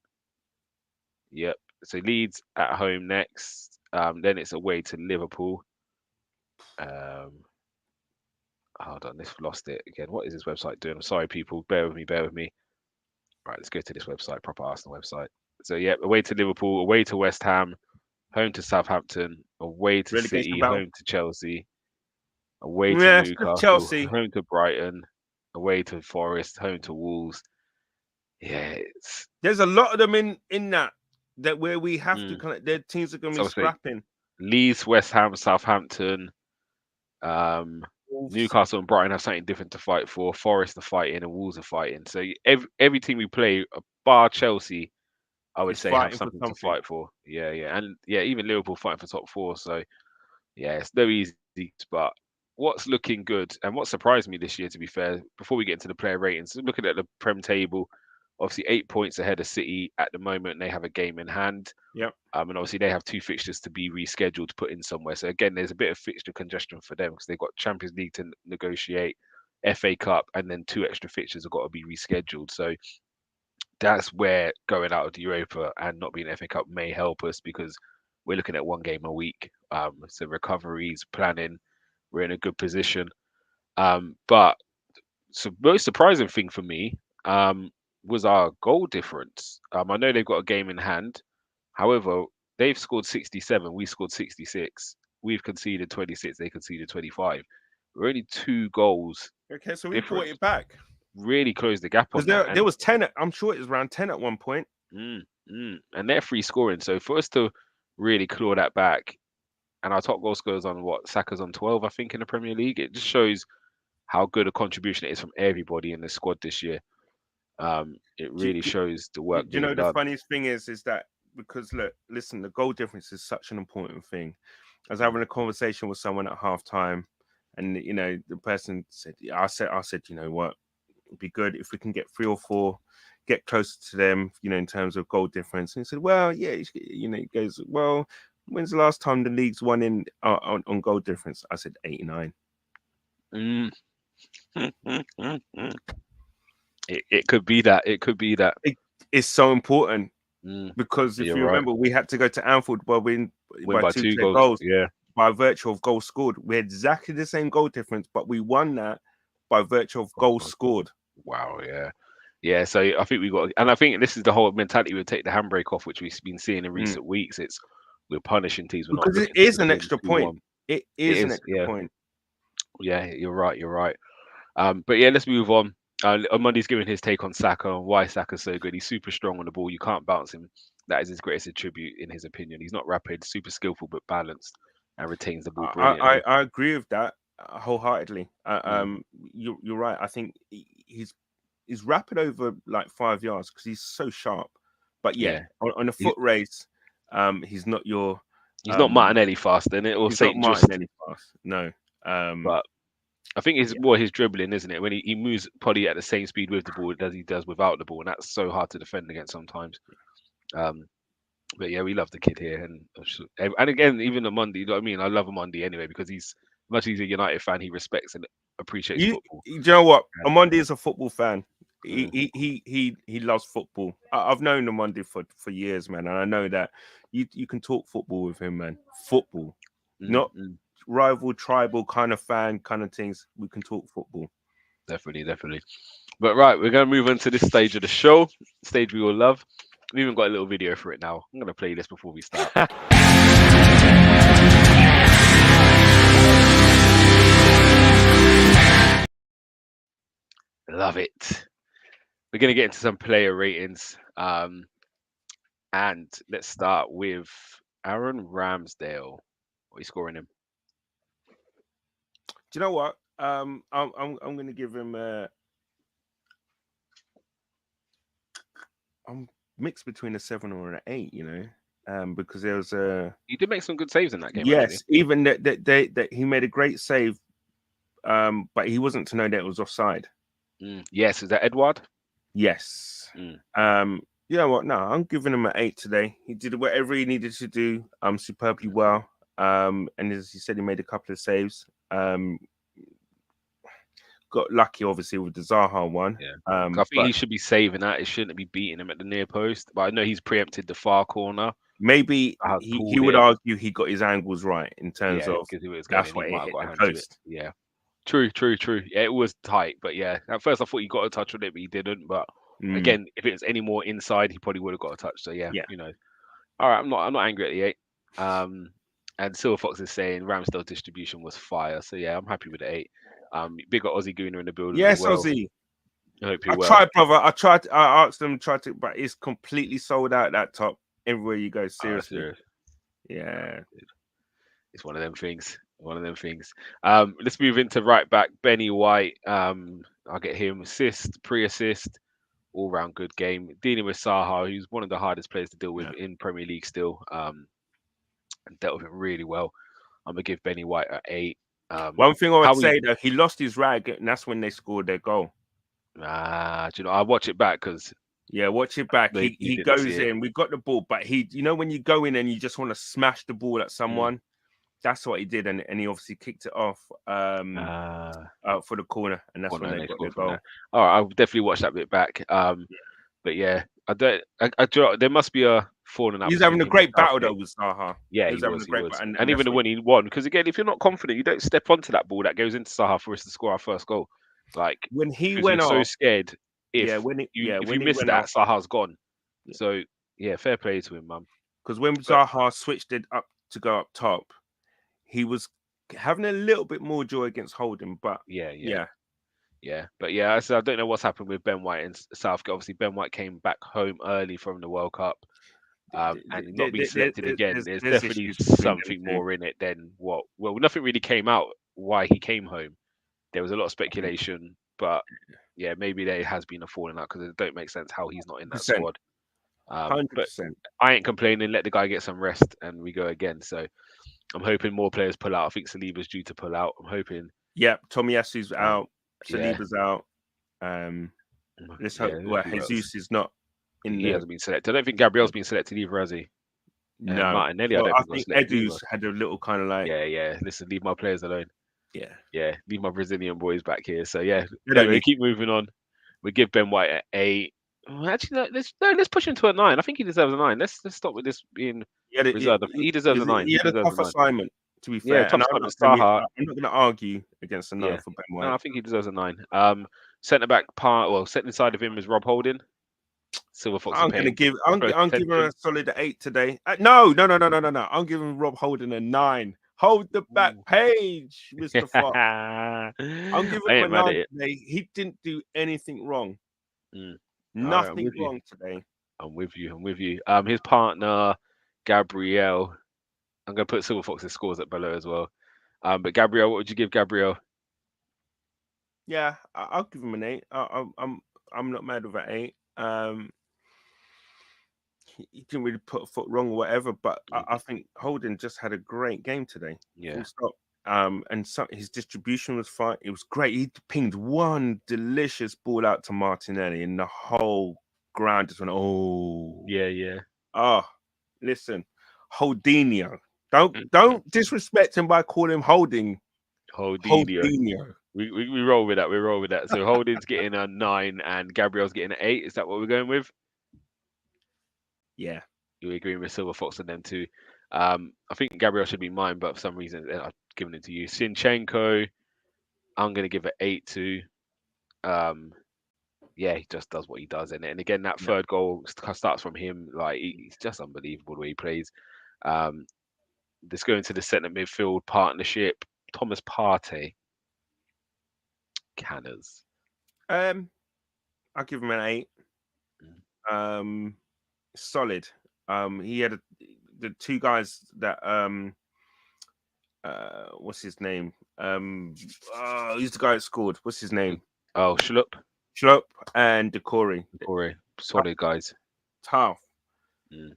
Yep. So Leeds at home next. Then it's away to Liverpool. Hold on, this lost it again. What is this website doing? I'm sorry, people. Bear with me. Bear with me. Right, let's go to this website, proper Arsenal website. So yeah, away to Liverpool, away to West Ham, home to Southampton, away to Relegation City, battle. home to Chelsea, away to Yeah, it's just Newcastle, Chelsea. home to Brighton, away to Forest, home to Wolves. Yeah, There's a lot of them in that where we have to kind of. Their teams are going to be scrapping. Leeds, West Ham, Southampton, Wolves. Newcastle and Brighton have something different to fight for. Forest are fighting and Wolves are fighting. So every team we play, bar Chelsea, I would say have something to fight for. Yeah, and yeah, even Liverpool fighting for top four. So yeah, it's no easy. But what's looking good and what surprised me this year, to be fair, before we get into the player ratings, looking at the Prem table, obviously 8 points ahead of City at the moment. They have a game in hand. Yep. And obviously they have 2 fixtures to be rescheduled to put in somewhere. So again, there's a bit of fixture congestion for them because they've got Champions League to negotiate, FA Cup, and then 2 extra fixtures have got to be rescheduled. So that's where going out of the Europa and not being FA Cup may help us because we're looking at 1 game a week. So recoveries, planning, we're in a good position. But so most surprising thing for me was our goal difference. I know they've got a game in hand. However, they've scored 67, we scored 66. We've conceded 26, they conceded 25. We're only 2 goals. Okay, so we brought it back. Really closed the gap on that. There was 10. I'm sure it was around 10 at one point. And they're free scoring. So for us to really claw that back, and our top goal scorers on what? Saka's on 12, I think, in the Premier League. It just shows how good a contribution it is from everybody in the squad this year. It really shows the work. Do you know the funniest thing is that because listen, the goal difference is such an important thing. I was having a conversation with someone at halftime, and the person said, I said, you know what, it'd be good if we can get 3 or 4, get closer to them, in terms of goal difference. And he said, well, yeah, he goes, well, when's the last time the league's won in on goal difference? I said 89. It could be that. It could be that. It's so important because if you remember, we had to go to Anfield by 2 goals. Yeah. By virtue of goals scored. We had exactly the same goal difference, but we won that by virtue of goals scored. Wow, yeah. Yeah, so I think I think this is the whole mentality we take the handbrake off, which we've been seeing in recent weeks. We're punishing teams. Because it is an extra point. It is an extra point. Yeah, you're right. But yeah, let's move on. Mondy's giving his take on Saka and why Saka's so good. He's super strong on the ball. You can't bounce him. That is his greatest attribute, in his opinion. He's not rapid, super skillful, but balanced and retains the ball brilliantly. I agree with that wholeheartedly. You're right. I think he's rapid over like 5 yards because he's so sharp. But on a foot race, he's not your. He's not Martinelli fast, then it or he's Saint not Martinelli fast. No. But I think it's more his dribbling, isn't it? When he moves probably at the same speed with the ball as he does without the ball, and that's so hard to defend against sometimes. But yeah, we love the kid here, and again, even on Monday, you know what I mean. I love him Monday anyway because he's Much he's a United fan, he respects and appreciates You, football. you know what? And, Amondi is a football fan. mm, He loves football. I've known Amondi for years, man, and I know that you can talk football with him, man. Football, mm, not mm, rival, tribal kind of fan kind of things. We can talk football. definitely, definitely. But right, we're gonna move on to this stage of the show, stage we all love. We even got a little video for it now. I'm gonna play this before we start. Love it. We're gonna get into some player ratings. And let's start with Aaron Ramsdale. What are you scoring him? Do you know what? I'm gonna give him I'm mixed between a 7 or an 8, because there was a He did make some good saves in that game, actually. yes, even that he made a great save, but he wasn't to know that it was offside. Yes, is that Edward? Yes. Mm. You know what? No, I'm giving him an 8 today. He did whatever he needed to do, superbly well. And as you said, he made a couple of saves. Got lucky, obviously, with the Zaha one. Yeah. I think But he should be saving that. It shouldn't be beating him at the near post. But I know he's preempted the far corner. maybe I he pulled would it. argue he got his angles right in terms Yeah, of because if it was going that's in, he what it might have hit got a the hand to it. post. Yeah. True, true, true. Yeah, it was tight, but yeah. At first I thought he got a touch on it, but he didn't. But again, if it was any more inside, he probably would have got a touch. So yeah, Yeah. All right, I'm not angry at the 8. And Silver Fox is saying Ramsdale distribution was fire. So yeah, I'm happy with the 8. Big up Aussie Gooner in the building as Yes, well. Ozzy. I hope I you're well. tried, brother. I asked them, but it's completely sold out that top everywhere you go. Seriously. Serious. Yeah. It's one of them things. One of them things. Let's move into right back Benny White. I'll get him assist, pre-assist, all round good game. Dealing with Saha, who's one of the hardest players to deal with in Premier League still. And dealt with him really well. I'm gonna give Benny White an 8. One thing I would How say though, he lost his rag, and that's when they scored their goal. do you know? I watch it back because Yeah, watch it back. you He didn't see goes it. in. We got the ball, but when you go in and you just want to smash the ball at someone, that's what he did, and he obviously kicked it off for the corner, and that's when they got their goal. All right, I'll definitely watch that bit back. But yeah, I don't. There must be a falling out. He's having a between him great and battle Southgate. though with Zaha. Yeah, he was. And even the one he won, because again, if you're not confident, you don't step onto that ball that goes into Saha for us to score our first goal. Like when he because went you're so off, scared. If when you he miss went that, off, Saha's gone. So yeah, fair play to him, man. because when Zaha switched it up to go up top, he was having a little bit more joy against Holding, but yeah. But yeah, I don't know what's happened with Ben White and Southgate. Obviously, Ben White came back home early from the World Cup, and not being selected again. There's definitely issues between them something two. more in it than what. Well, nothing really came out why he came home. There was a lot of speculation, but yeah, maybe there has been a falling out because it don't make sense how he's not in that squad. 100%. But I ain't complaining. Let the guy get some rest, and we go again. So I'm hoping more players pull out. I think Saliba's due to pull out. I'm hoping. Yeah, Tomiyasu's out. Yeah. Saliba's out. Let's hope. Well, Jesus is not in. He hasn't been selected. I don't think Gabriel's been selected either, has he? No, Martinelli. well, I I think Edu's had a little kind of like. Yeah. Listen, leave my players alone. Yeah. Leave my Brazilian boys back here. So yeah, anyway, keep moving on. We give Ben White an 8. Actually, let's push him to a 9. I think he deserves a 9. Let's stop with this being reserved. He deserves a 9. He had a tough assignment, to be fair. Yeah, tough and assignment. I'm not going to argue against a 9 for Ben White. No, I think he deserves a 9. Centre back set inside of him is Rob Holding. Silver Fox. I'm giving him a solid 8 today. No. I'm giving Rob Holding a 9. Hold the back page, Mr. Fox. I'm giving him a 9 today. He didn't do anything wrong. Nothing wrong today. I'm with you. His partner, Gabriel. I'm gonna put Silver Fox's scores at below as well. But Gabriel, what would you give Gabriel? Yeah, I'll give him an 8. I'm not mad with an 8. He didn't really put a foot wrong or whatever, but I think Holding just had a great game today. Yeah. Full stop. And his distribution was fine. It was great. He pinged one delicious ball out to Martinelli, and the whole ground just went, oh. Yeah. Oh, listen, Holdinho. Don't disrespect him by calling him Holding. Holdinho. Holdinho. We roll with that. We roll with that. So Holding's getting a 9 and Gabriel's getting an 8. Is that what we're going with? Yeah. You're agreeing with Silver Fox and them too. I think Gabriel should be mine, but for some reason I've given it to you. Sinchenko, I'm gonna give it 8 to. Um, yeah, he just does what he does, and again that Yeah. third goal starts from him. Like he's just unbelievable the way he plays. Um, let's go into the centre midfield partnership. Thomas Partey, Canners. Um, I'll give him an 8. Mm. Solid. He had the two guys that what's his name? Who's the guy that scored? What's his name? Oh, Schlupp, Schlupp and Decore. Corey, solid guys. Tough. Mm,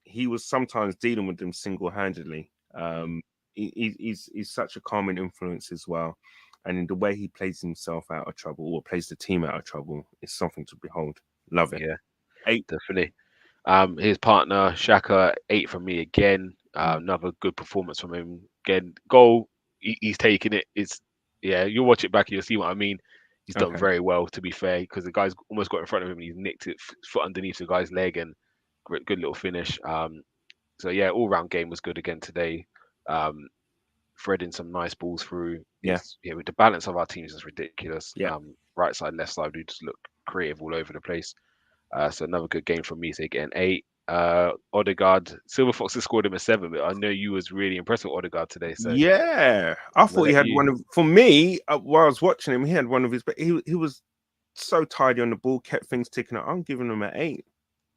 He was sometimes dealing with them single-handedly. mm. He's such a calming influence as well, and in the way he plays himself out of trouble or plays the team out of trouble is something to behold. Love it. Yeah, 8. definitely. His partner Shaka 8 from me again. Another good performance from him. Again, goal. He's taking it. It's yeah. You'll watch it back and you'll see what I mean. He's done Okay. very well, to be fair, because the guy's almost got in front of him and he's nicked it foot underneath the guy's leg and good little finish. So yeah, all round game was good again today. Um, threading some nice balls through. Yeah. It's yeah, with the balance of our teams is ridiculous. Yeah. Right side, left side, we just look creative all over the place. So another good game from me. So getting 8. Odegaard, Silver Fox has scored him a 7, but I know you was really impressed with Odegaard today. So Yeah, I thought he let had you. one of. For me, while I was watching him, he had one of his. But he was so tidy on the ball, kept things ticking. I'm giving him an 8.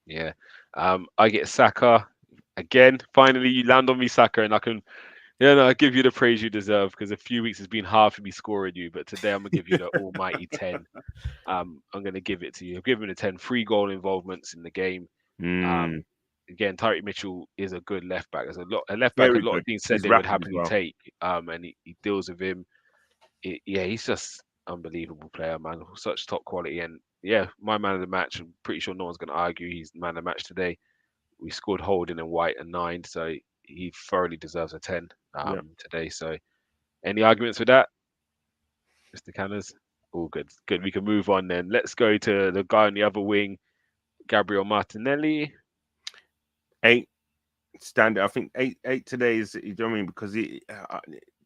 Yeah. I get Saka again. Finally, you land on me, Saka, and I can. Yeah, no, I give you the praise you deserve because a few weeks has been hard for me scoring you, but today I'm gonna give you the almighty 10. I'm gonna give it to you. I've given it a 10. 3 goal involvements in the game. Um, Mm, again, Tyreek Mitchell is a good left back. There's a left back. A very lot good. of teams said He's they would rapid as happily well. take. And he deals with him. Yeah, he's just unbelievable player, man. Such top quality, and yeah, my man of the match. I'm pretty sure no one's gonna argue he's the man of the match today. We scored Holding and White a 9, so he thoroughly deserves a 10 Yeah. today. So, any arguments with that, Mr. Canners? All good. Good. We can move on then. Let's go to the guy on the other wing, Gabriel Martinelli. 8 standard. I think 8 today is. You know what I mean? Because he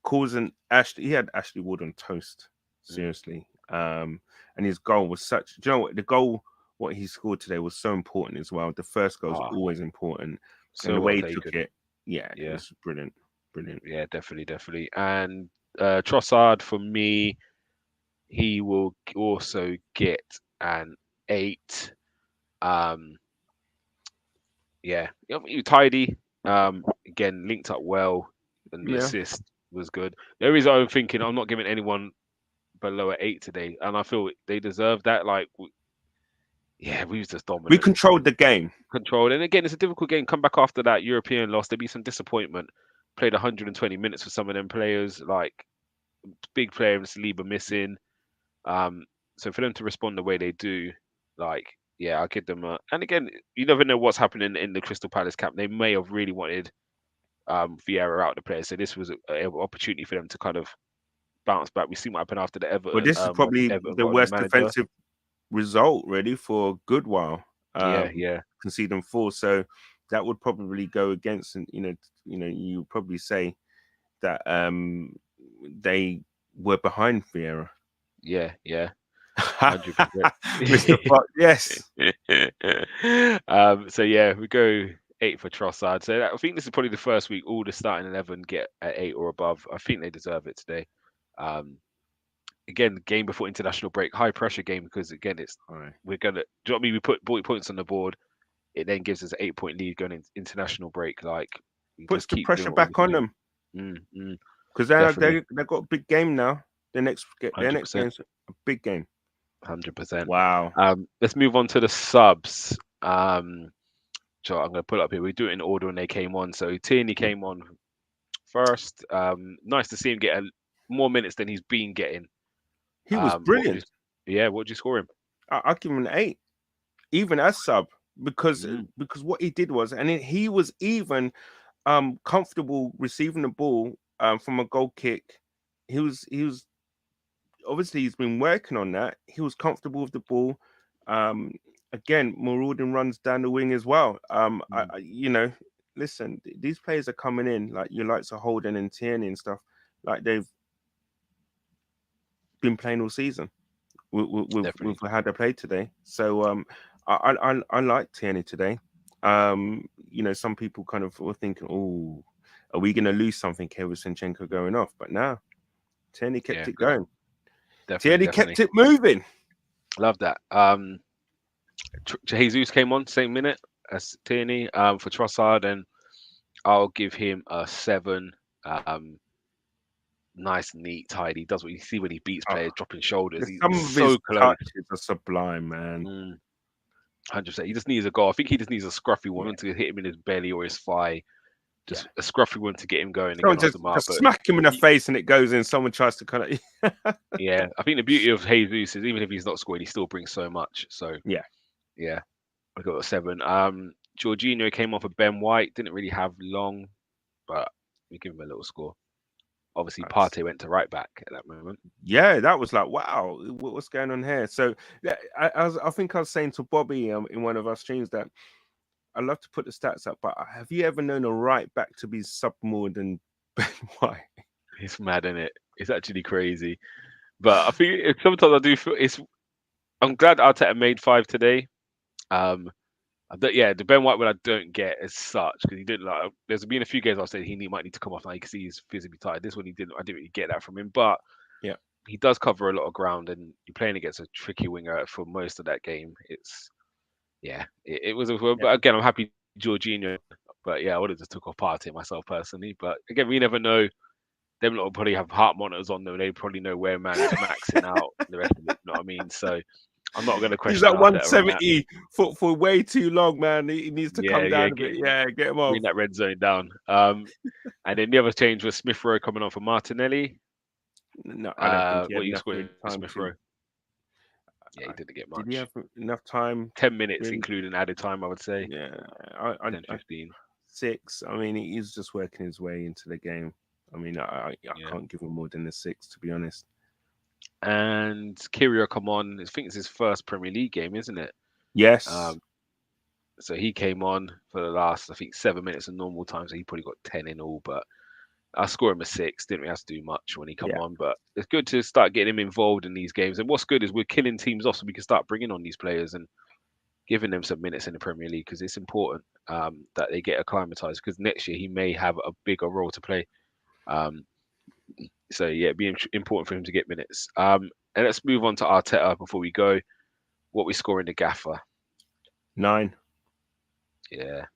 causing Ashley. He had Ashley Wood on toast. Mm. Seriously. And his goal was such. Do you know what the goal? What he scored today was so important as well. The first goal is Ah, always important, and so the well way he took taken. it, yeah, it Yeah, was brilliant, brilliant. yeah, definitely, definitely. And Trossard for me, he will also get an 8. Um, yeah, you tidy. Again, linked up well, and the Yeah, assist was good. There is I'm thinking I'm not giving anyone below an 8 today, and I feel they deserve that. Like, yeah, we was just we dominant, controlled the game. controlled, and again, it's a difficult game. Come back after that European loss, there'd be some disappointment. Played 120 minutes for some of them players, like big players, Saliba missing. Um, so for them to respond the way they do, like, yeah, I'll give them a. And again, you never know what's happening in the Crystal Palace camp. They may have really wanted Vieira out the player, so this was an opportunity for them to kind of bounce back. We see what happened after the But Everton this is when probably Everton the got a new worst manager. defensive result really for a good while. Yeah, yeah, Conceding 4, so that would probably go against, and you probably say that they were behind Vieira. yeah, yeah, 100%. Mr. Fox, yes. So yeah, we go 8 for Trossard. So I think this is probably the first week all the starting 11 get at 8 or above. I think they deserve it today. Um, again, game before international break, high pressure game because again, it's All right. we're gonna. Do you know what I mean? We put 40 points on the board. It then gives us an 8 point lead going into international break. Like we Puts just the keep doing pressure what we back can on do. them Mm, because definitely, they've got a big game now. Their next 100%, game's a big game. 100%. Wow. Let's move on to the subs. So I'm gonna pull up here. We do it in order when they came on. So Tierney Yeah. came on first. Nice to see him get more minutes than he's been getting. He was What would you? brilliant. Yeah, what would you score him? I'll give him an 8, even as sub, because Mm, what he did was, and he was even comfortable receiving the ball from a goal kick he was obviously he's been working on that. He was comfortable with the ball. Um, Again, Marauding runs down the wing as well. Mm, Listen, these players are coming in like your likes of Holden and Tierney and stuff, like they've been playing all season with definitely. how they played today. So I like Tierney today. Some people kind of were thinking, oh, are we going to lose something here with Sinchenko going off? But now Tierney kept Yeah, it no, going. definitely, Tierney definitely. kept it moving. Love that. Jesus came on same minute as Tierney for Trossard, and I'll give him a 7. Um, Nice, neat, tidy. Does what you see when he beats Oh, players, dropping shoulders. He's some of his so close. touches are sublime, man. 100%. He just needs a goal. I think he just needs a scruffy Yeah. one to hit him in his belly or his thigh. Yeah. Just a scruffy one to get him going and Someone get off just the mark. just But smack him in the y- face and it goes in. Someone tries to kind of yeah, I think the beauty of Jesus is even if he's not scoring, he still brings so much. So yeah. yeah, I got a 7. Jorginho came off of Ben White. Didn't really have long, but we give him a little score. Obviously, That's, Partey went to right back at that moment. yeah, that was like wow, what's going on here? So yeah, I think I was saying to Bobby in one of our streams that I love to put the stats up, but have you ever known a right back to be sub more than Ben White? It's mad, isn't it? It's actually crazy. But I think sometimes I do feel it's. I'm glad Arteta made 5 today. Um, yeah, the Ben White one I don't get as such because he didn't like. There's been a few games I've said might need to come off now. You can see he's physically tired. This one he didn't. I didn't really get that from him, but Yeah, he does cover a lot of ground, and you're playing against a tricky winger for most of that game. It's yeah, it was. yeah. But again, I'm happy Jorginho. But yeah, I would have just took off Partey myself personally. But again, we never know. Them lot will probably have heart monitors on them. They probably know where man's maxing out and the rest of it. You know what I mean? So I'm not going to He's question at Arteta on that. 170 for way too long, man. He needs to Yeah, come yeah, down a bit. Yeah, get him bring off. that red zone down. And then the other change was Smith Rowe coming on for Martinelli. No, I don't think he What had are you enough scoring, really time Smith to. Rowe? Yeah, he didn't get Did he much. have enough time? 10 minutes, Really? including added time, I would say. Yeah, 10, I 15. 6. I mean, he's just working his way into the game. I mean, I Yeah. can't give him more than a 6, to be honest. And Kirio come on. I think it's his first Premier League game, isn't it? Yes. Um, so he came on for the last, I think, 7 minutes of normal time. So he probably got 10 in all. But I score him a 6. Didn't really have to do much when he come Yeah. on. But it's good to start getting him involved in these games. And what's good is we're killing teams off so we can start bringing on these players and giving them some minutes in the Premier League because it's important that they get acclimatized because next year he may have a bigger role to play. Um, so yeah, it'd be important for him to get minutes. And let's move on to Arteta before we go. What we score in the Gaffer? 9. Yeah,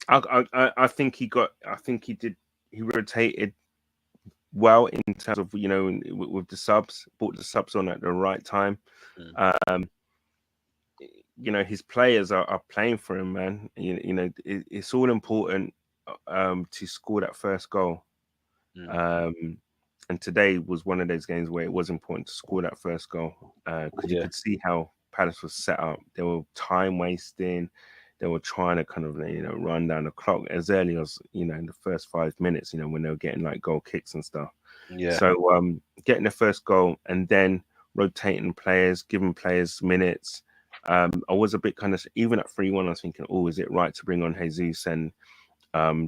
I think he got. I think he did. He rotated well in terms of with the subs. Brought the subs on at the right time. mm, Um, his players are playing for him, man. It's all important to score that first goal. mm, Um, and today was one of those games where it was important to score that first goal because you yeah, could see how Palace was set up. They were time wasting. They were trying to kind of run down the clock as early as in the first 5 minutes. When they were getting like goal kicks and stuff. yeah, So getting the first goal and then rotating players, giving players minutes. I was a bit kind of even at 3-1. I was thinking, oh, is it right to bring on Jesus and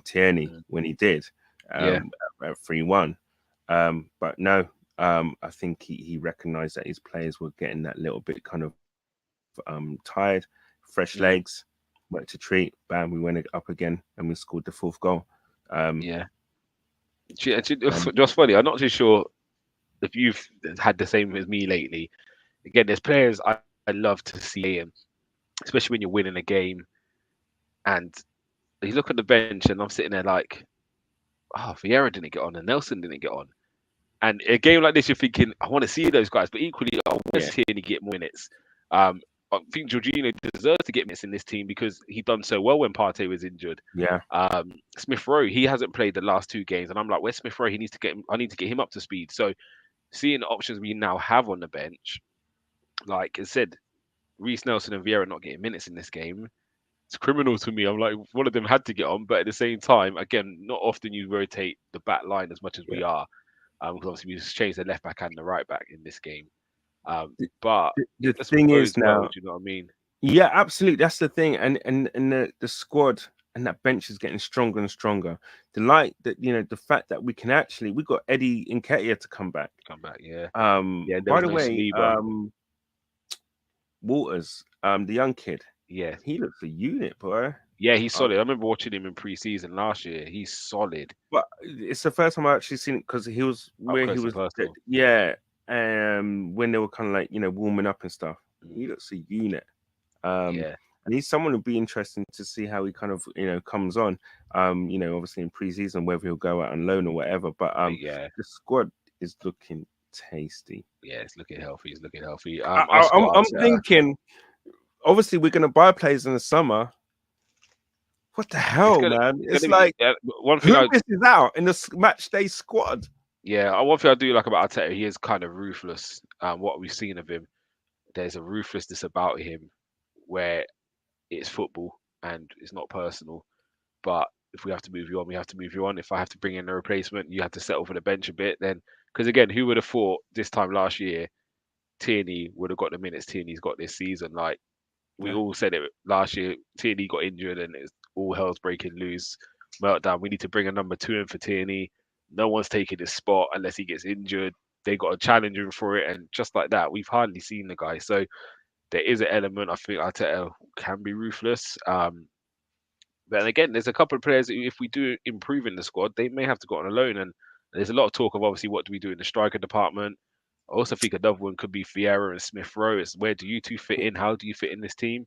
Tierney mm, when he did yeah, at 3-1? But no, I think he recognized that his players were getting that little bit kind of tired, fresh mm, legs, went to treat, bam, we went up again and we scored the 4th goal. yeah. Um, Just funny. I'm not too sure if you've had the same as me lately. Again, there's players I love to see, and especially when you're winning a game, and you look at the bench, and I'm sitting there like, oh, Vieira didn't get on, and Nelson didn't get on. And a game like this, you're thinking, I want to see those guys, but equally, I want to yeah, see Tierney get more minutes. I think Jorginho deserves to get minutes in this team because he done so well when Partey was injured. yeah, Smith Rowe, he hasn't played the last 2 games, and I'm like, where's Smith Rowe? He needs to get him. I need to get him up to speed. So seeing the options we now have on the bench, like I said, Reece Nelson and Vieira not getting minutes in this game, it's criminal to me. I'm like, one of them had to get on, but at the same time, again, not often you rotate the back line as much as yeah. we are. Because obviously we just changed the left back and the right back in this game. The, But the it just thing is bodes well. Do now, you know what I mean? yeah, absolutely. That's the thing, and the squad and that bench is getting stronger and stronger. The light that the fact that we got Eddie Nketiah to come back. Come back, yeah, yeah. There By was the no way, Saliba. Waters, the young kid, Yeah, he looks a unit, boy. yeah. He's Um, solid. I remember watching him in pre-season last year. He's solid, but it's the first time I actually seen it because he was up where he close and was, personal. yeah, when they were kind of like warming up and stuff. Mm, He looks a unit. Um, yeah, and he's someone who'd be interesting to see how he kind of comes on. Obviously in preseason whether he'll go out on loan or whatever. But yeah, the squad is looking tasty. yeah. It's looking healthy. It's looking healthy. I, I, Oscar I'm I'm Arteta. thinking, obviously we're gonna buy players in the summer. What the It's hell, gonna, man? it's It's gonna be like one thing. who misses out in the match day squad? One thing I do like about Arteta. He is kind of ruthless. What we've seen of him, there's a ruthlessness about him where it's football and it's not personal. But if we have to move you on, we have to move you on. If I have to bring in a replacement, you have to settle for the bench a bit. Then, because again, who would have thought this time last year Tierney would have got the minutes Tierney's got this season? Like we Yeah, all said it last year. Tierney got injured and it's all hell's breaking loose. Meltdown. We need to bring a number two in for Tierney. No one's taking his spot unless he gets injured. They got a challenger for it, and just like that, we've hardly seen the guy. So there is an element I think Arteta can be ruthless. But then again, there's a couple of players that if we do improve in the squad, they may have to go on a loan. And there's a lot of talk of obviously what do we do in the striker department. I also think another one could be Vieira and Smith Rowe. It's where do you two fit in? How do you fit in this team?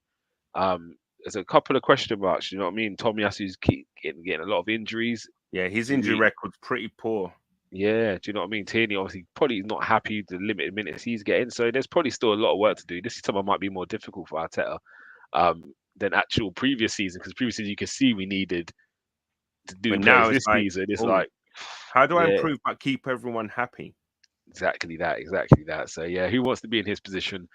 There's a couple of question marks. You know what I mean? Tomiasu's keep getting a lot of injuries. yeah. His Do injury we? record's pretty poor. Yeah, do you know what I mean? Tierney obviously probably not happy with the limited minutes he's getting, so there's probably still a lot of work to do. This summer might be more difficult for Arteta than actual previous season because previous season you can see we needed to do But players now it's this like, season. It's oh, like, how do I yeah, improve but keep everyone happy? exactly that, exactly that. So yeah, who wants to be in his position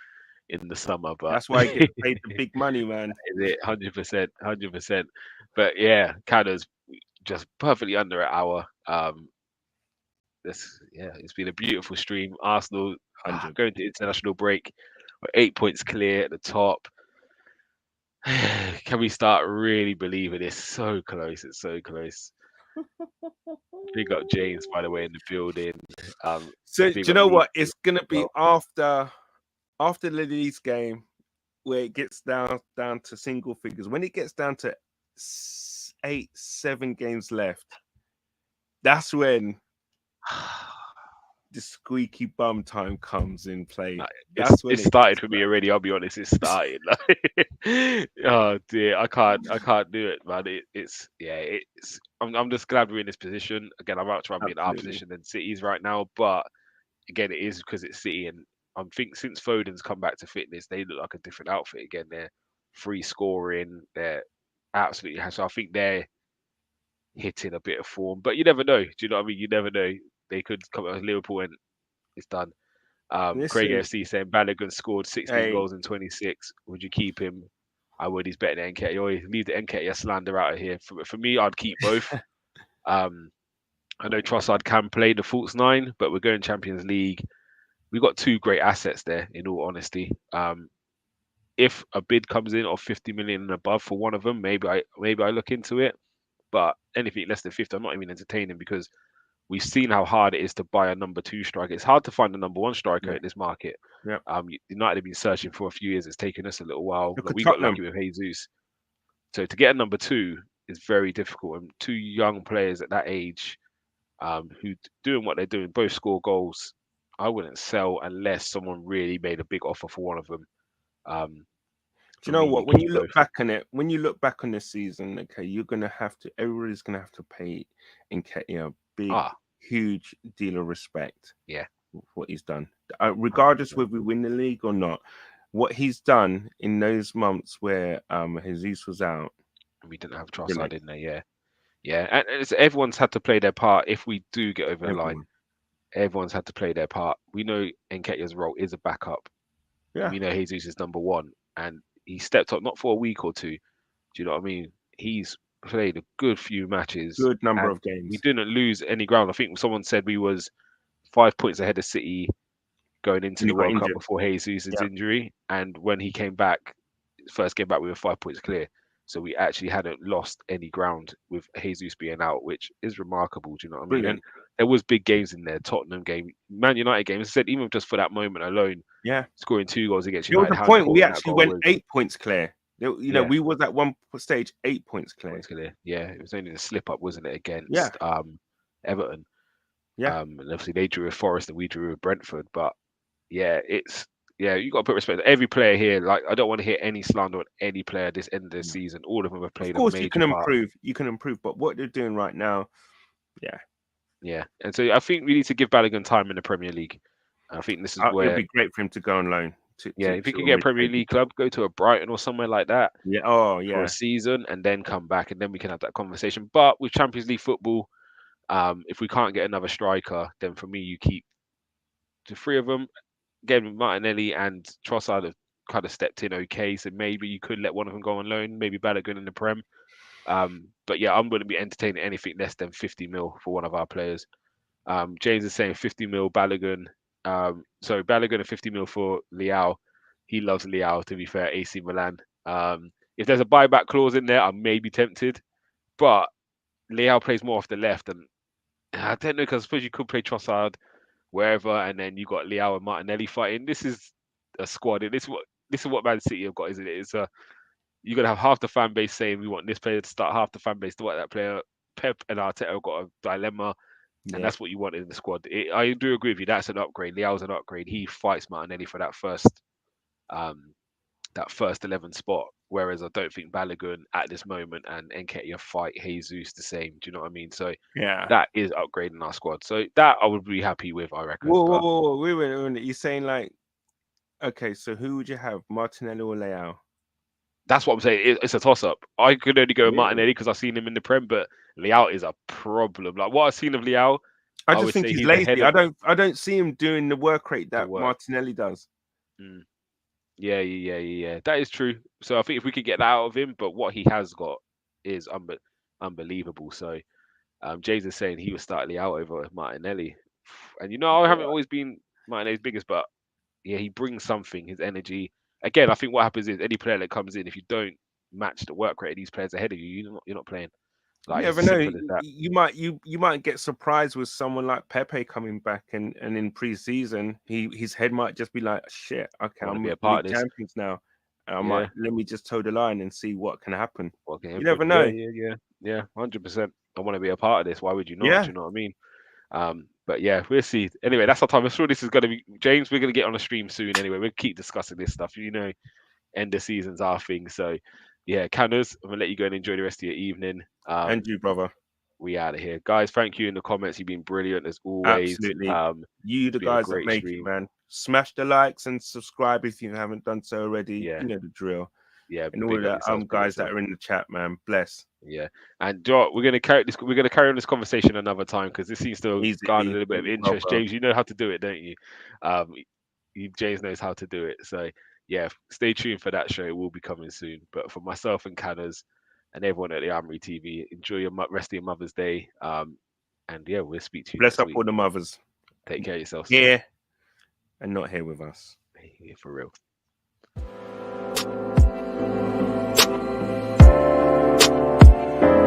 in the summer? But That's why he gets paid the big money, man. is it 100%, 100%? But yeah, Canada's just perfectly under an hour. It's been a beautiful stream. Arsenal 100. going to international break. We're 8 points clear at the top. Can we start really believing it's so close? It's so close. Big up James, by the way, in the building. So do Big you up know Lee what? It's gonna as be well. after the Leeds game where it gets down to single figures. When it gets down to 7 games left, that's when the squeaky bum time comes in play. Like, That's when it's it started gets for me already. I'll be honest, it's started. Oh dear, I can't do it, man. I'm just glad we're in this position. Again, I'm out trying to be in our absolutely. position than City's right now, but again, it is because it's City, and I think since Foden's come back to fitness, they look like a different outfit again. They're free scoring. They're absolutely. So I think they're hitting a bit of form, but you never know. Do you know what I mean? You never know. They could come out with Liverpool and it's done. Craig Listen, FC saying Balogun scored 16 hey, goals in 26. Would you keep him? I would. He's better than Nketiah. Always leave the Nketiah slander out of here. For me, I'd keep both. Um, I know Trossard can play the false nine, but we're going Champions League. We've got two great assets there, in all honesty. If a bid comes in of 50 million and above for one of them, maybe I look into it. But anything less than 50, I'm not even entertaining because we've seen how hard it is to buy a number two striker. It's hard to find a number one striker yeah, in this market. yeah. United have been searching for a few years. It's taken us a little while. Look Like at we got Tottenham. lucky with Jesus. So to get a number two is very difficult. And two young players at that age, who doing what they're doing, both score goals. I wouldn't sell unless someone really made a big offer for one of them. Um, Do for you know me, what? When you keep look both. back on it, when you look back on this season, okay, everybody's gonna have to pay Nketiah a big, Ah, huge deal of respect yeah, for what he's done. hundred Regardless percent. whether we win the league or not, what he's done in those months where Jesus was out, And we didn't have Trossard brilliant. in there. Yeah, yeah. And everyone's had to play their part. If we do get over the line, Everyone. everyone's had to play their part. We know Nketiah's role is a backup, and Yeah, we know Jesus is number one. And he stepped up not for a week or two. Do you know what I mean? He's played a good few matches, good number and of we games. didn't lose any ground. I think someone said we was 5 points ahead of City going into And he the got World Cup injured. before Jesus' Yeah, injury, and when he came back, first game back, we were 5 points clear. So we actually hadn't lost any ground with Jesus being out, which is remarkable. Do you know what I mean? And brilliant. there was big games in there, Tottenham game, Man United game. As I said, even just for that moment alone, Yeah. scoring 2 goals against There was United, a how point we important that actually goal went was. 8 points clear. Yeah, We was at one stage 8 points clear. points clear. Yeah, it was only the slip up, wasn't it, Yeah, against Everton. yeah. And obviously they drew with Forest and we drew with Brentford. But yeah, you got to put respect to every player here. Like, I don't want to hear any slander on any player this end of the Mm. season. All of them have Of played a course, you major can part. improve. You can improve, but what they're doing right now, yeah, Yeah, and so I think we need to give Balogun time in the Premier League. I think this is it'll where, be great for him to go on loan yeah, if he to could a get a Premier mid-table. League club, go to a Brighton or somewhere like that Yeah. Oh, for a yeah. season, and then come back, and then we can have that conversation. But with Champions League football, if we can't get another striker, then for me, you keep the three of them. Again, Martinelli and Trossard have kind of stepped in okay, so maybe you could let one of them go on loan, maybe Balogun in the Prem. But yeah, I'm going to be entertaining anything less than 50 mil for one of our players. James is saying 50 mil Balogun. Sorry, Balogun and 50 mil for Leao. He loves Leao, to be fair, AC Milan. If there's a buyback clause in there, I may be tempted, but Leao plays more off the left, and I don't know, because I suppose you could play Trossard wherever, and then you got Leao and Martinelli fighting. This is a squad. And this is what Man City have got, isn't it? It's you're gonna have half the fan base saying we want this player to start, half the fan base to want that player. Pep and Arteta have got a dilemma, and Yeah. that's what you want in the squad. I do agree with you. That's an upgrade. Leao's an upgrade. He fights Martinelli for um, that first 11 spot. Whereas I don't think Balogun at this moment and Nketiah fight Jesus the same. Do you know what I mean? So Yeah. that is upgrading our squad. So that I would be happy with, I reckon. Whoa, whoa, But whoa, whoa. Wait a minute. You're saying like, okay, so who would you have, Martinelli or Leao? that's what I'm saying. It's a toss up. I could only go with Really? Martinelli because I've seen him in the Prem, but Leao is a problem. Like what I've seen of Leao, I I just would think say he's he's ahead lazy. of I don't see him doing the work rate the that work. Martinelli does. Mm. Yeah. That is true. So I think if we could get that out of him, but what he has got is unbelievable. So James is saying he was start Leao over Martinelli, and I haven't always been Martinelli's biggest, but yeah, he brings something. His energy. Again, I think what happens is any player that comes in, if you don't match the work rate of these players ahead of you, you're not playing. You Like, it's never as know. simple as that. You might get surprised with someone like Pepe coming back, and in pre-season, his head might just be like, shit, I okay, want to I'm be a with part league of this. champions now. I Yeah. might let me just toe the line and see what can happen. What can You happen? never Yeah, know. yeah, yeah, yeah. 100%. I want to be a part of this. Why would you not? Do Yeah, you know what I mean? But yeah, we'll see. Anyway, that's our time. I'm sure this is going to be James. We're going to get on a stream soon. Anyway, we'll keep discussing this stuff. End of season's our thing. So yeah, Canners, I'm gonna let you go and enjoy the rest of your evening. and you, brother, We out of here, guys. Thank you in the comments. You've been brilliant as always. absolutely. You, It's the been a guys that great make it, stream. man. Smash the likes and subscribe if you haven't done so already. Yeah, You know the drill. yeah. And all of Big up the yourselves. Big up guys that yourself. are in the chat, man. Bless. Yeah, and Joe, we're gonna carry this. We're gonna carry on this conversation another time because this seems to garner a Easily, little bit of you well, interest. bro. James, you know how to do it, don't you? Um, James knows how to do it. So yeah, stay tuned for that show. It will be coming soon. But for myself and Canners and everyone at the Armoury TV, enjoy your rest of your Mother's Day. And yeah, we'll speak to you Bless next up week. all the mothers Take care of yourself, sir. here and not here with us. Yeah, for real.